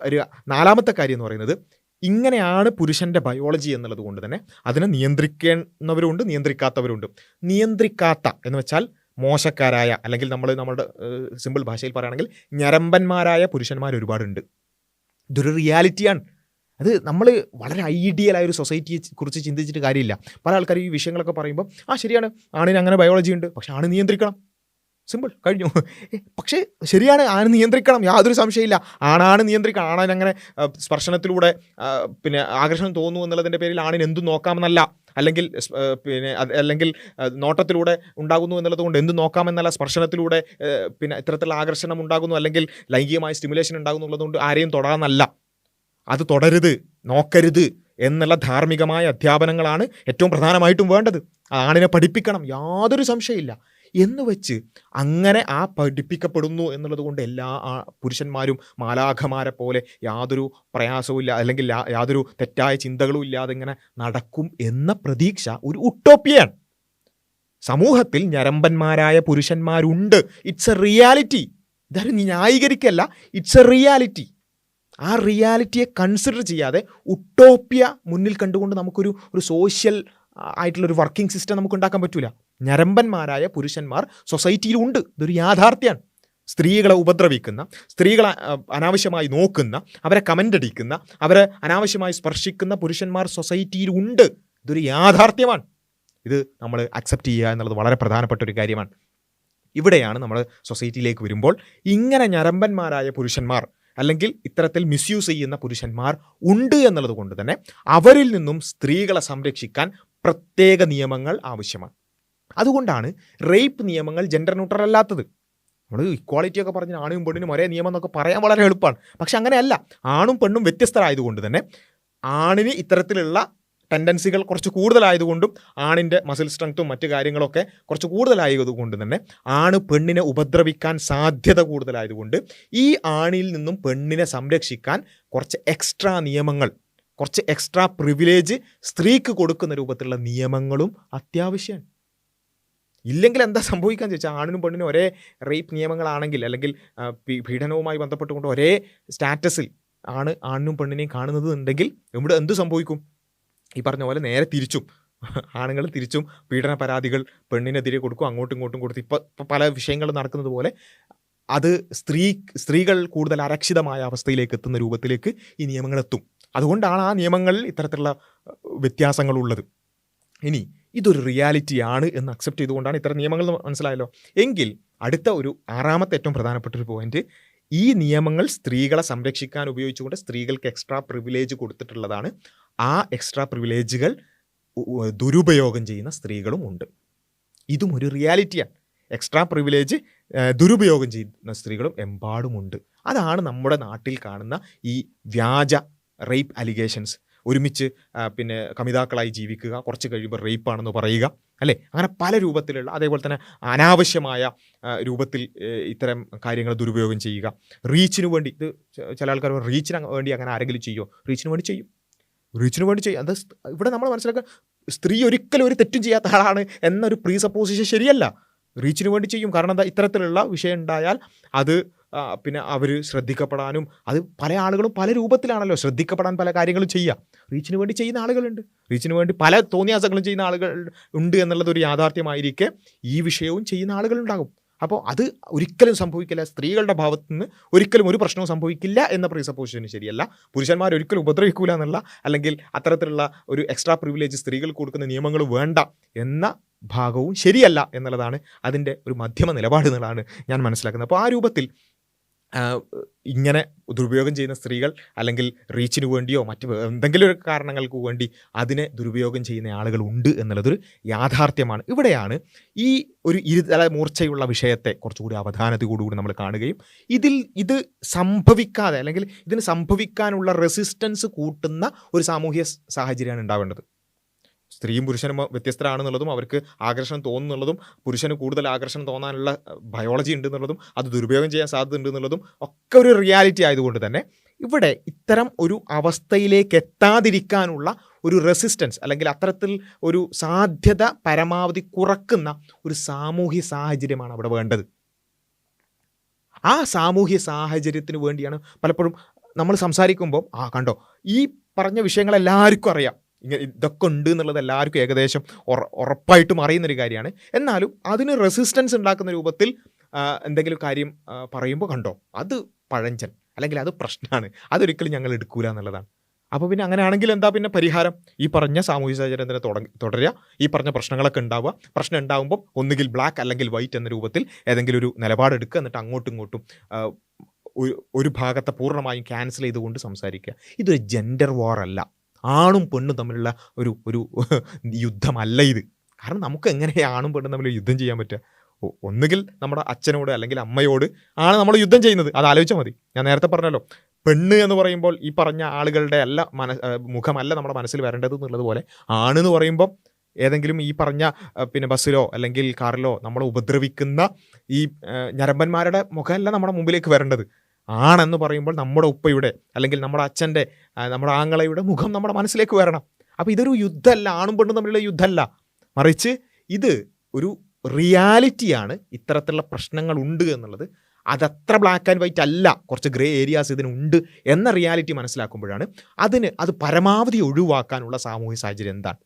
ഒരു നാലാമത്തെ കാര്യം എന്ന് പറയുന്നത്, ഇങ്ങനെയാണ് പുരുഷൻ്റെ ബയോളജി എന്നുള്ളത് കൊണ്ട് തന്നെ അതിനെ നിയന്ത്രിക്കുന്നവരുണ്ട്, നിയന്ത്രിക്കാത്തവരുണ്ട്. നിയന്ത്രിക്കാത്ത എന്ന് വെച്ചാൽ മോശക്കാരായ, അല്ലെങ്കിൽ നമ്മളുടെ സിമ്പിൾ ഭാഷയിൽ പറയുകയാണെങ്കിൽ ഞരമ്പന്മാരായ പുരുഷന്മാർ ഒരുപാടുണ്ട്. ഇതൊരു റിയാലിറ്റിയാണ്. അത് നമ്മൾ വളരെ ഐഡിയലായ ഒരു സൊസൈറ്റിയെ കുറിച്ച് ചിന്തിച്ചിട്ട് കാര്യമില്ല. പല ആൾക്കാരും ഈ വിഷയങ്ങളൊക്കെ പറയുമ്പോൾ ശരിയാണ്, ആണിന് അങ്ങനെ ബയോളജി ഉണ്ട്, പക്ഷെ ആണ് നിയന്ത്രിക്കണം. സിമ്പിൾ, കഴിഞ്ഞു. പക്ഷേ ശരിയാണ്, ആണ് നിയന്ത്രിക്കണം, യാതൊരു സംശയമില്ല. ആണാണ് നിയന്ത്രിക്കണം. ആണിനങ്ങനെ സ്പർശനത്തിലൂടെ പിന്നെ ആകർഷണം തോന്നുന്നു എന്നുള്ളതിൻ്റെ പേരിൽ ആണിന് എന്തും നോക്കാമെന്നല്ല, അല്ലെങ്കിൽ നോട്ടത്തിലൂടെ ഉണ്ടാകുന്നു എന്നുള്ളത് കൊണ്ട് എന്ത് നോക്കാമെന്നല്ല, സ്പർശനത്തിലൂടെ പിന്നെ ഇത്തരത്തിലുള്ള ആകർഷണം ഉണ്ടാകുന്നു അല്ലെങ്കിൽ ലൈംഗികമായ സ്റ്റിമുലേഷൻ ഉണ്ടാകുന്നു എന്നുള്ളതുകൊണ്ട് ആരെയും തൊടാമെന്നല്ല. അത് തുടരുത്, നോക്കരുത് എന്നുള്ള ധാർമ്മികമായ അധ്യാപനങ്ങളാണ് ഏറ്റവും പ്രധാനമായിട്ടും വേണ്ടത്. ആണിനെ പഠിപ്പിക്കണം, യാതൊരു സംശയമില്ല. എന്ന് വെച്ച് അങ്ങനെ പഠിപ്പിക്കപ്പെടുന്നു എന്നുള്ളത് കൊണ്ട് എല്ലാ പുരുഷന്മാരും മാലാഖമാരെ പോലെ യാതൊരു പ്രയാസവും ഇല്ല, അല്ലെങ്കിൽ യാതൊരു തെറ്റായ ചിന്തകളും ഇല്ലാതെ ഇങ്ങനെ നടക്കും എന്ന പ്രതീക്ഷ ഒരു ഉട്ടോപ്പിയാണ്. സമൂഹത്തിൽ ഞരമ്പന്മാരായ പുരുഷന്മാരുണ്ട്. It's a reality. ഇതാരും ന്യായീകരിക്കല്ല, ഇറ്റ്സ് എ റിയാലിറ്റി. ആ റിയാലിറ്റിയെ കൺസിഡർ ചെയ്യാതെ ഉട്ടോപ്യ മുന്നിൽ കണ്ടുകൊണ്ട് നമുക്കൊരു സോഷ്യൽ ആയിട്ടുള്ളൊരു വർക്കിംഗ് സിസ്റ്റം നമുക്ക് ഉണ്ടാക്കാൻ പറ്റില്ല. ഞരമ്പന്മാരായ പുരുഷന്മാർ സൊസൈറ്റിയിലുണ്ട്, ഇതൊരു യാഥാർത്ഥ്യമാണ്. സ്ത്രീകളെ ഉപദ്രവിക്കുന്ന, സ്ത്രീകളെ അനാവശ്യമായി നോക്കുന്ന, അവരെ കമൻ്റ് അടിക്കുന്ന, അവരെ അനാവശ്യമായി സ്പർശിക്കുന്ന പുരുഷന്മാർ സൊസൈറ്റിയിലുണ്ട്. ഇതൊരു യാഥാർത്ഥ്യമാണ്. ഇത് നമ്മൾ അക്സെപ്റ്റ് ചെയ്യുക എന്നുള്ളത് വളരെ പ്രധാനപ്പെട്ട ഒരു കാര്യമാണ്. ഇവിടെയാണ് നമ്മൾ സൊസൈറ്റിയിലേക്ക് വരുമ്പോൾ ഇങ്ങനെ ഞരമ്പന്മാരായ പുരുഷന്മാർ അല്ലെങ്കിൽ ഇത്തരത്തിൽ മിസ്യൂസ് ചെയ്യുന്ന പുരുഷന്മാർ ഉണ്ട് എന്നുള്ളത് കൊണ്ട് തന്നെ അവരിൽ നിന്നും സ്ത്രീകളെ സംരക്ഷിക്കാൻ പ്രത്യേക നിയമങ്ങൾ ആവശ്യമാണ്. അതുകൊണ്ടാണ് റേപ്പ് നിയമങ്ങൾ ജെൻഡർ ന്യൂട്രൽ അല്ലാത്തത്. നമ്മൾ ഇക്വാളിറ്റി ഒക്കെ പറഞ്ഞ് ആണും പെണ്ണിനും ഒരേ നിയമം എന്നൊക്കെ പറയാൻ വളരെ എളുപ്പമാണ്. പക്ഷെ അങ്ങനെയല്ല. ആണും പെണ്ണും വ്യത്യസ്തരായതുകൊണ്ട് തന്നെ ആണിന് ഇത്തരത്തിലുള്ള ടെൻഡൻസികൾ കുറച്ച് കൂടുതലായതുകൊണ്ടും ആണിൻ്റെ മസിൽ സ്ട്രെങ്ത്തും മറ്റു കാര്യങ്ങളൊക്കെ കുറച്ച് കൂടുതലായതുകൊണ്ട് തന്നെ ആണ് പെണ്ണിനെ ഉപദ്രവിക്കാൻ സാധ്യത കൂടുതലായതുകൊണ്ട് ഈ ആണിൽ നിന്നും പെണ്ണിനെ സംരക്ഷിക്കാൻ കുറച്ച് എക്സ്ട്രാ നിയമങ്ങൾ, കുറച്ച് എക്സ്ട്രാ പ്രിവിലേജ് സ്ത്രീക്ക് കൊടുക്കുന്ന രൂപത്തിലുള്ള നിയമങ്ങളും അത്യാവശ്യമാണ്. ഇല്ലെങ്കിൽ എന്താ സംഭവിക്കാന്ന് ചോദിച്ചാൽ ആണിനും പെണ്ണിനും ഒരേ റേപ്പ് നിയമങ്ങളാണെങ്കിൽ, അല്ലെങ്കിൽ പീഡനവുമായി ബന്ധപ്പെട്ടുകൊണ്ട് ഒരേ സ്റ്റാറ്റസിൽ ആണിനും പെണ്ണിനെയും കാണുന്നത് ഉണ്ടെങ്കിൽ ഇവിടെ എന്ത് സംഭവിക്കും? ഈ പറഞ്ഞ പോലെ നേരെ തിരിച്ചും ആണുങ്ങൾ തിരിച്ചും പീഡന പരാതികൾ പെണ്ണിനെതിരെ കൊടുക്കും, അങ്ങോട്ടും ഇങ്ങോട്ടും കൊടുത്ത് ഇപ്പോൾ പല വിഷയങ്ങൾ നടക്കുന്നത് പോലെ അത് സ്ത്രീകൾ കൂടുതൽ അരക്ഷിതമായ അവസ്ഥയിലേക്ക് എത്തുന്ന രൂപത്തിലേക്ക് ഈ നിയമങ്ങൾ എത്തും. അതുകൊണ്ടാണ് ആ നിയമങ്ങളിൽ ഇത്തരത്തിലുള്ള വ്യത്യാസങ്ങളുള്ളത്. ഇനി ഇതൊരു റിയാലിറ്റിയാണ് എന്ന് അക്സെപ്റ്റ് ചെയ്തുകൊണ്ടാണ് ഇത്തരം നിയമങ്ങൾ, മനസ്സിലായല്ലോ. എങ്കിൽ അടുത്ത ഒരു ആറാമത്തെ ഏറ്റവും പ്രധാനപ്പെട്ട ഒരു പോയിന്റ്, ഈ നിയമങ്ങൾ സ്ത്രീകളെ സംരക്ഷിക്കാൻ ഉപയോഗിച്ചുകൊണ്ട് സ്ത്രീകൾക്ക് എക്സ്ട്രാ പ്രിവിലേജ് കൊടുത്തിട്ടുള്ളതാണ്. ആ എക്സ്ട്രാ പ്രിവിലേജുകൾ ദുരുപയോഗം ചെയ്യുന്ന സ്ത്രീകളും ഉണ്ട്. ഇതും ഒരു റിയാലിറ്റിയാണ്. എക്സ്ട്രാ പ്രിവിലേജ് ദുരുപയോഗം ചെയ്യുന്ന സ്ത്രീകളും എമ്പാടുമുണ്ട്. അതാണ് നമ്മുടെ നാട്ടിൽ കാണുന്ന ഈ വ്യാജ റേപ്പ് അലിഗേഷൻസ്. ഒരുമിച്ച് പിന്നെ കമിതാക്കളായി ജീവിക്കുക, കുറച്ച് കഴിയുമ്പോൾ റേപ്പാണെന്ന് പറയുക, അല്ലേ? അങ്ങനെ പല രൂപത്തിലുള്ള, അതേപോലെ തന്നെ അനാവശ്യമായ രൂപത്തിൽ ഇത്തരം കാര്യങ്ങൾ ദുരുപയോഗം ചെയ്യുക. റീച്ചിന് വേണ്ടി, ഇത് ചില ആൾക്കാർ റീച്ചിന് വേണ്ടി അങ്ങനെ ആരെങ്കിലും ചെയ്യുമോ? റീച്ചിന് വേണ്ടി ചെയ്യും, റീച്ചിന് വേണ്ടി ചെയ്യും. അത് ഇവിടെ നമ്മൾ മനസ്സിലാക്കുക, സ്ത്രീ ഒരിക്കലും ഒരു തെറ്റും ചെയ്യാത്ത ആളാണ് എന്നൊരു പ്രീ സപ്പോസിഷൻ ശരിയല്ല. റീച്ചിന് വേണ്ടി ചെയ്യും. കാരണം എന്താ, ഇത്തരത്തിലുള്ള വിഷയം ഉണ്ടായാൽ അത് പിന്നെ അവർ ശ്രദ്ധിക്കപ്പെടാനും, അത് പല ആളുകളും പല രൂപത്തിലാണല്ലോ ശ്രദ്ധിക്കപ്പെടാൻ പല കാര്യങ്ങളും ചെയ്യുക. റീച്ചിന് വേണ്ടി ചെയ്യുന്ന ആളുകളുണ്ട്, റീച്ചിന് വേണ്ടി പല തോന്നിയാസങ്ങളും ചെയ്യുന്ന ആളുകൾ ഉണ്ട് എന്നുള്ളതൊരു യാഥാർത്ഥ്യമായിരിക്കെ ഈ വിഷയവും ചെയ്യുന്ന ആളുകളുണ്ടാകും. അപ്പോൾ അത് ഒരിക്കലും സംഭവിക്കില്ല, സ്ത്രീകളുടെ ഭാഗത്തു നിന്ന് ഒരിക്കലും ഒരു പ്രശ്നവും സംഭവിക്കില്ല എന്ന പ്രീസപ്പോസിഷന് ശരിയല്ല. പുരുഷന്മാർ ഒരിക്കലും ഉപദ്രവിക്കൂല എന്നുള്ള, അല്ലെങ്കിൽ അത്തരത്തിലുള്ള ഒരു എക്സ്ട്രാ പ്രിവിലേജ് സ്ത്രീകൾക്ക് കൊടുക്കുന്ന നിയമങ്ങൾ വേണ്ട എന്ന ഭാഗവും ശരിയല്ല എന്നുള്ളതാണ് അതിൻ്റെ ഒരു മധ്യമ നിലപാട് എന്നുള്ളതാണ് ഞാൻ മനസ്സിലാക്കുന്നത്. അപ്പോൾ ആ രൂപത്തിൽ ഇങ്ങനെ ദുരുപയോഗം ചെയ്യുന്ന സ്ത്രീകൾ, അല്ലെങ്കിൽ റീച്ചിന് വേണ്ടിയോ മറ്റ് എന്തെങ്കിലും ഒരു കാരണങ്ങൾക്ക് വേണ്ടി അതിനെ ദുരുപയോഗം ചെയ്യുന്ന ആളുകൾ ഉണ്ട് എന്നുള്ളതൊരു യാഥാർത്ഥ്യമാണ്. ഇവിടെയാണ് ഈ ഒരു ഇരുതല മൂർച്ചയുള്ള വിഷയത്തെ കുറച്ചുകൂടി അവധാനതയോടുകൂടി നമ്മൾ കാണുകയും, ഇത് സംഭവിക്കാതെ, അല്ലെങ്കിൽ ഇതിന് സംഭവിക്കാനുള്ള റെസിസ്റ്റൻസ് കൂട്ടുന്ന ഒരു സാമൂഹ്യ സാഹചര്യമാണ് ഉണ്ടാവേണ്ടത്. സ്ത്രീയും പുരുഷനും വ്യത്യസ്തരാണെന്നുള്ളതും, അവർക്ക് ആകർഷണം തോന്നുന്നുള്ളതും, പുരുഷന് കൂടുതൽ ആകർഷണം തോന്നാനുള്ള ബയോളജി ഉണ്ടെന്നുള്ളതും, അത് ദുരുപയോഗം ചെയ്യാൻ സാധ്യത ഉണ്ടെന്നുള്ളതും ഒക്കെ ഒരു റിയാലിറ്റി ആയതുകൊണ്ട് തന്നെ ഇവിടെ ഇത്തരം ഒരു അവസ്ഥയിലേക്ക് എത്താതിരിക്കാനുള്ള ഒരു റെസിസ്റ്റൻസ്, അല്ലെങ്കിൽ അത്തരത്തിൽ ഒരു സാധ്യത പരമാവധി കുറക്കുന്ന ഒരു സാമൂഹ്യ സാഹചര്യമാണ് അവിടെ വേണ്ടത്. ആ സാമൂഹ്യ സാഹചര്യത്തിന് വേണ്ടിയാണ് പലപ്പോഴും നമ്മൾ സംസാരിക്കുമ്പോൾ, കണ്ടോ, ഈ പറഞ്ഞ വിഷയങ്ങളെല്ലാവർക്കും അറിയാം, ഇതൊക്കെ ഉണ്ട് എന്നുള്ളത് എല്ലാവർക്കും ഏകദേശം ഉറപ്പായിട്ടും അറിയുന്നൊരു കാര്യമാണ്. എന്നാലും അതിന് റെസിസ്റ്റൻസ് ഉണ്ടാക്കുന്ന രൂപത്തിൽ എന്തെങ്കിലും കാര്യം പറയുമ്പോൾ, കണ്ടോ, അത് പഴഞ്ചൻ, അല്ലെങ്കിൽ അത് പ്രശ്നമാണ്, അതൊരിക്കലും ഞങ്ങൾ എടുക്കൂല എന്നുള്ളതാണ്. അപ്പോൾ പിന്നെ അങ്ങനെയാണെങ്കിൽ എന്താ പിന്നെ പരിഹാരം? ഈ പറഞ്ഞ സാമൂഹ്യ സാഹചര്യം തന്നെ തുടരുക, ഈ പറഞ്ഞ പ്രശ്നങ്ങളൊക്കെ ഉണ്ടാവുക. പ്രശ്നം ഉണ്ടാകുമ്പോൾ ഒന്നുകിൽ ബ്ലാക്ക് അല്ലെങ്കിൽ വൈറ്റ് എന്ന രൂപത്തിൽ ഏതെങ്കിലും ഒരു നിലപാടെടുക്കുക, എന്നിട്ട് അങ്ങോട്ടും ഇങ്ങോട്ടും ഒരു ഭാഗത്തെ പൂർണ്ണമായും ക്യാൻസൽ ചെയ്തുകൊണ്ട് സംസാരിക്കുക. ഇതൊരു ജെൻഡർ വാർ അല്ല, ആണും പെണ്ണും തമ്മിലുള്ള ഒരു യുദ്ധമല്ല ഇത്. കാരണം നമുക്ക് എങ്ങനെ ആണും പെണ്ണും തമ്മിൽ യുദ്ധം ചെയ്യാൻ പറ്റുക? ഒന്നുകിൽ നമ്മുടെ അച്ഛനോട് അല്ലെങ്കിൽ അമ്മയോട് ആണ് നമ്മൾ യുദ്ധം ചെയ്യുന്നത്. അത് ആലോചിച്ചാൽ മതി. ഞാൻ നേരത്തെ പറഞ്ഞല്ലോ, പെണ്ണ് എന്ന് പറയുമ്പോൾ ഈ പറഞ്ഞ ആളുകളുടെ മുഖമല്ല നമ്മുടെ മനസ്സിൽ വരേണ്ടത് എന്നുള്ളത് പോലെ, ആണെന്ന് പറയുമ്പോൾ ഏതെങ്കിലും ഈ പറഞ്ഞ പിന്നെ ബസ്സിലോ അല്ലെങ്കിൽ കാറിലോ നമ്മളെ ഉപദ്രവിക്കുന്ന ഈ ഞരമ്പന്മാരുടെ മുഖമല്ല നമ്മുടെ മുമ്പിലേക്ക് വരേണ്ടത്. ആണെന്ന് പറയുമ്പോൾ നമ്മുടെ ഉപ്പയുടെ, അല്ലെങ്കിൽ നമ്മുടെ അച്ഛൻ്റെ, നമ്മുടെ ആങ്ങളയുടെ മുഖം നമ്മുടെ മനസ്സിലേക്ക് വരണം. അപ്പോൾ ഇതൊരു യുദ്ധമല്ല, ആണും പെണ്ണും തമ്മിലുള്ള യുദ്ധമല്ല, മറിച്ച് ഇത് ഒരു റിയാലിറ്റിയാണ്. ഇത്തരത്തിലുള്ള പ്രശ്നങ്ങൾ ഉണ്ട് എന്നുള്ളത് അതത്ര ബ്ലാക്ക് ആൻഡ് വൈറ്റ് അല്ല, കുറച്ച് ഗ്രേ ഏരിയാസ് ഇതിനുണ്ട് എന്ന റിയാലിറ്റി മനസ്സിലാക്കുമ്പോഴാണ് അത് പരമാവധി ഒഴിവാക്കാനുള്ള സാമൂഹ്യ സാഹചര്യം എന്താണ്.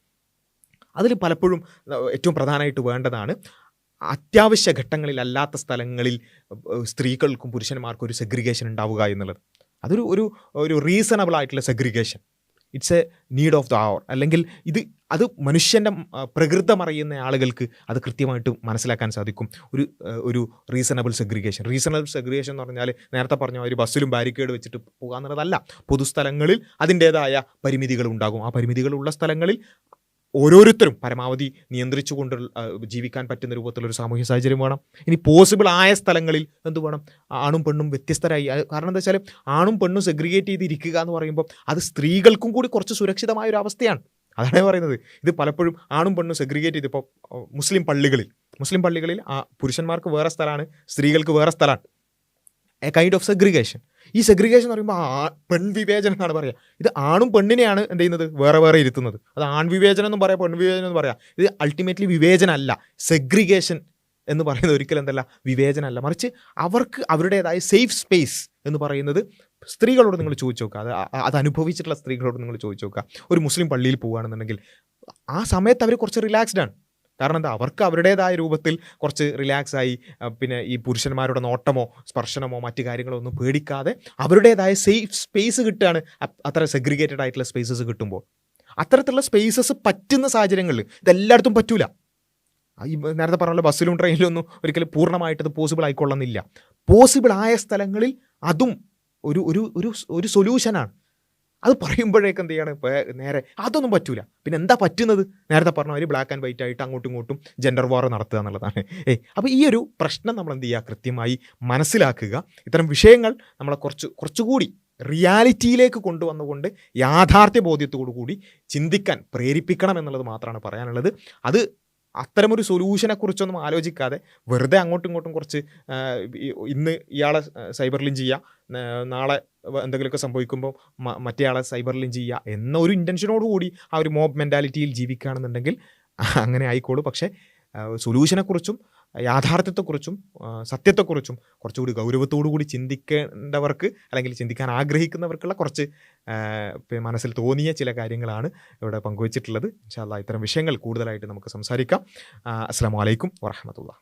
അതിൽ പലപ്പോഴും ഏറ്റവും പ്രധാനമായിട്ട് വേണ്ടതാണ് അത്യാവശ്യ ഘട്ടങ്ങളിലല്ലാത്ത സ്ഥലങ്ങളിൽ സ്ത്രീകൾക്കും പുരുഷന്മാർക്കും ഒരു സെഗ്രിഗേഷൻ ഉണ്ടാവുക എന്നുള്ളത്. അതൊരു ഒരു റീസണബിൾ ആയിട്ടുള്ള segregation. It's a need of the hour, അല്ലെങ്കിൽ അത് മനുഷ്യൻ്റെ പ്രകൃതം അറിയുന്ന ആളുകൾക്ക് അത് കൃത്യമായിട്ട് മനസ്സിലാക്കാൻ സാധിക്കും. ഒരു റീസണബിൾ സെഗ്രിഗേഷൻ എന്ന് പറഞ്ഞാൽ നേരത്തെ പറഞ്ഞ ഒരു ബസ്സിലും ബാരിക്കേഡ് വെച്ചിട്ട് പോകുക എന്നുള്ളതല്ല. പൊതുസ്ഥലങ്ങളിൽ അതിൻ്റേതായ പരിമിതികൾ ഉണ്ടാകും. ആ പരിമിതികളുള്ള സ്ഥലങ്ങളിൽ ഓരോരുത്തരും പരമാവധി നിയന്ത്രിച്ചുകൊണ്ട് ജീവിക്കാൻ പറ്റുന്ന രൂപത്തിലൊരു സാമൂഹ്യ സാഹചര്യം വേണം. ഇനി പോസിബിൾ ആയ സ്ഥലങ്ങളിൽ എന്ത് വേണം? ആണും പെണ്ണും വ്യത്യസ്തരായി. കാരണം എന്താ വെച്ചാൽ ആണും പെണ്ണും സെഗ്രിഗേറ്റ് ചെയ്തിരിക്കുക എന്ന് പറയുമ്പോൾ അത് സ്ത്രീകൾക്കും കൂടി കുറച്ച് സുരക്ഷിതമായ ഒരു അവസ്ഥയാണ്. അതാണ് പറയുന്നത്. ഇത് പലപ്പോഴും ആണും പെണ്ണും സെഗ്രിഗേറ്റ് ചെയ്ത്, ഇപ്പോൾ മുസ്ലിം പള്ളികളിൽ പുരുഷന്മാർക്ക് വേറെ സ്ഥലമാണ്, സ്ത്രീകൾക്ക് വേറെ സ്ഥലമാണ്. A kind of segregation. ഈ സെഗ്രിഗേഷൻ എന്ന് പറയുമ്പോൾ പെൺവിവേചനം എന്നാണ് പറയുക. ഇത് ആണും പെണ്ണിനെയാണ് എന്ത് ചെയ്യുന്നത്? വേറെ ഇരുത്തുന്നത്. അത് ആൺവിവേചനം എന്നും പറയാം, പെൺവിവേചനം എന്നും പറയാം. ഇത് അൾട്ടിമേറ്റ്ലി വിവേചനമല്ല. സെഗ്രിഗേഷൻ എന്ന് പറയുന്നത് ഒരിക്കലും എന്തല്ല, വിവേചനമല്ല. മറിച്ച് അവർക്ക് അവരുടേതായ സേഫ് സ്പേസ് എന്ന് പറയുന്നത് സ്ത്രീകളോട് നിങ്ങൾ ചോദിച്ചു നോക്കുക, അത് അനുഭവിച്ചിട്ടുള്ള സ്ത്രീകളോട് നിങ്ങൾ ചോദിച്ചു നോക്കുക. ഒരു മുസ്ലിം പള്ളിയിൽ പോവുകയാണെന്നുണ്ടെങ്കിൽ ആ സമയത്ത് അവർ കുറച്ച് റിലാക്സ്ഡ് ആണ്. കാരണം എന്താ, അവർക്ക് അവരുടേതായ രൂപത്തിൽ കുറച്ച് റിലാക്സായി, പിന്നെ ഈ പുരുഷന്മാരുടെ നോട്ടമോ സ്പർശനമോ മറ്റു കാര്യങ്ങളോ ഒന്നും പേടിക്കാതെ അവരുടേതായ സേഫ് സ്പേസ് കിട്ടുകയാണ്. അത്ര സെഗ്രിഗേറ്റഡ് ആയിട്ടുള്ള സ്പേസസ് കിട്ടുമ്പോൾ, അത്തരത്തിലുള്ള സ്പേസസ് പറ്റുന്ന സാഹചര്യങ്ങളിൽ, ഇതെല്ലായിടത്തും പറ്റൂല. ഈ നേരത്തെ പറഞ്ഞ ബസ്സിലും ട്രെയിനിലും ഒന്നും ഒരിക്കലും പൂർണ്ണമായിട്ടത് പോസിബിൾ ആയിക്കൊള്ളുന്നില്ല. പോസിബിൾ ആയ സ്ഥലങ്ങളിൽ അതും ഒരു സൊല്യൂഷനാണ്. അത് പറയുമ്പോഴേക്ക് എന്ത് ചെയ്യാണ്, നേരെ അതൊന്നും പറ്റൂല. പിന്നെ എന്താ പറ്റുന്നത്? നേരത്തെ പറഞ്ഞ ഒരു ബ്ലാക്ക് ആൻഡ് വൈറ്റ് ആയിട്ട് അങ്ങോട്ടും ഇങ്ങോട്ടും ജെൻഡർ വാർ നടത്തുക എന്നുള്ളതാണ്. അപ്പോൾ ഈ ഒരു പ്രശ്നം നമ്മൾ എന്ത് ചെയ്യുക, കൃത്യമായി മനസ്സിലാക്കുക. ഇത്തരം വിഷയങ്ങൾ നമ്മളെ കുറച്ചുകൂടി റിയാലിറ്റിയിലേക്ക് കൊണ്ടുവന്നുകൊണ്ട് യാഥാർത്ഥ്യ ബോധ്യത്തോടു കൂടി ചിന്തിക്കാൻ പ്രേരിപ്പിക്കണം എന്നുള്ളത് മാത്രമാണ് പറയാനുള്ളത്. അത് അത്തരമൊരു സൊല്യൂഷനെക്കുറിച്ചൊന്നും ആലോചിക്കാതെ വെറുതെ അങ്ങോട്ടും ഇങ്ങോട്ടും കുറച്ച് ഇന്ന് ഇയാളെ സൈബർ ലിഞ്ച് ചെയ്യുക, നാളെ എന്തെങ്കിലുമൊക്കെ സംഭവിക്കുമ്പോൾ മറ്റേയാളെ സൈബർ ലിഞ്ച് ചെയ്യുക എന്ന ഒരു ഇൻറ്റൻഷനോട് കൂടി ആ ഒരു മോബ് മെൻറ്റാലിറ്റിയിൽ ജീവിക്കുകയാണെന്നുണ്ടെങ്കിൽ അങ്ങനെ ആയിക്കോളൂ. പക്ഷേ സൊല്യൂഷനെക്കുറിച്ചും യാഥാർത്ഥ്യത്തെക്കുറിച്ചും സത്യത്തെക്കുറിച്ചും കുറച്ചുകൂടി ഗൗരവത്തോടു കൂടി ചിന്തിക്കേണ്ടവർക്ക് അല്ലെങ്കിൽ ചിന്തിക്കാൻ ആഗ്രഹിക്കുന്നവർക്കുള്ള കുറച്ച് മനസ്സിൽ തോന്നിയ ചില കാര്യങ്ങളാണ് ഇവിടെ പങ്കുവച്ചിട്ടുള്ളത്. ഇൻഷാ അല്ലാഹ് ഇത്തരം വിഷയങ്ങൾ കൂടുതലായിട്ട് നമുക്ക് സംസാരിക്കാം. അസ്സലാമു അലൈക്കും വറഹ്മത്തുള്ളാഹി.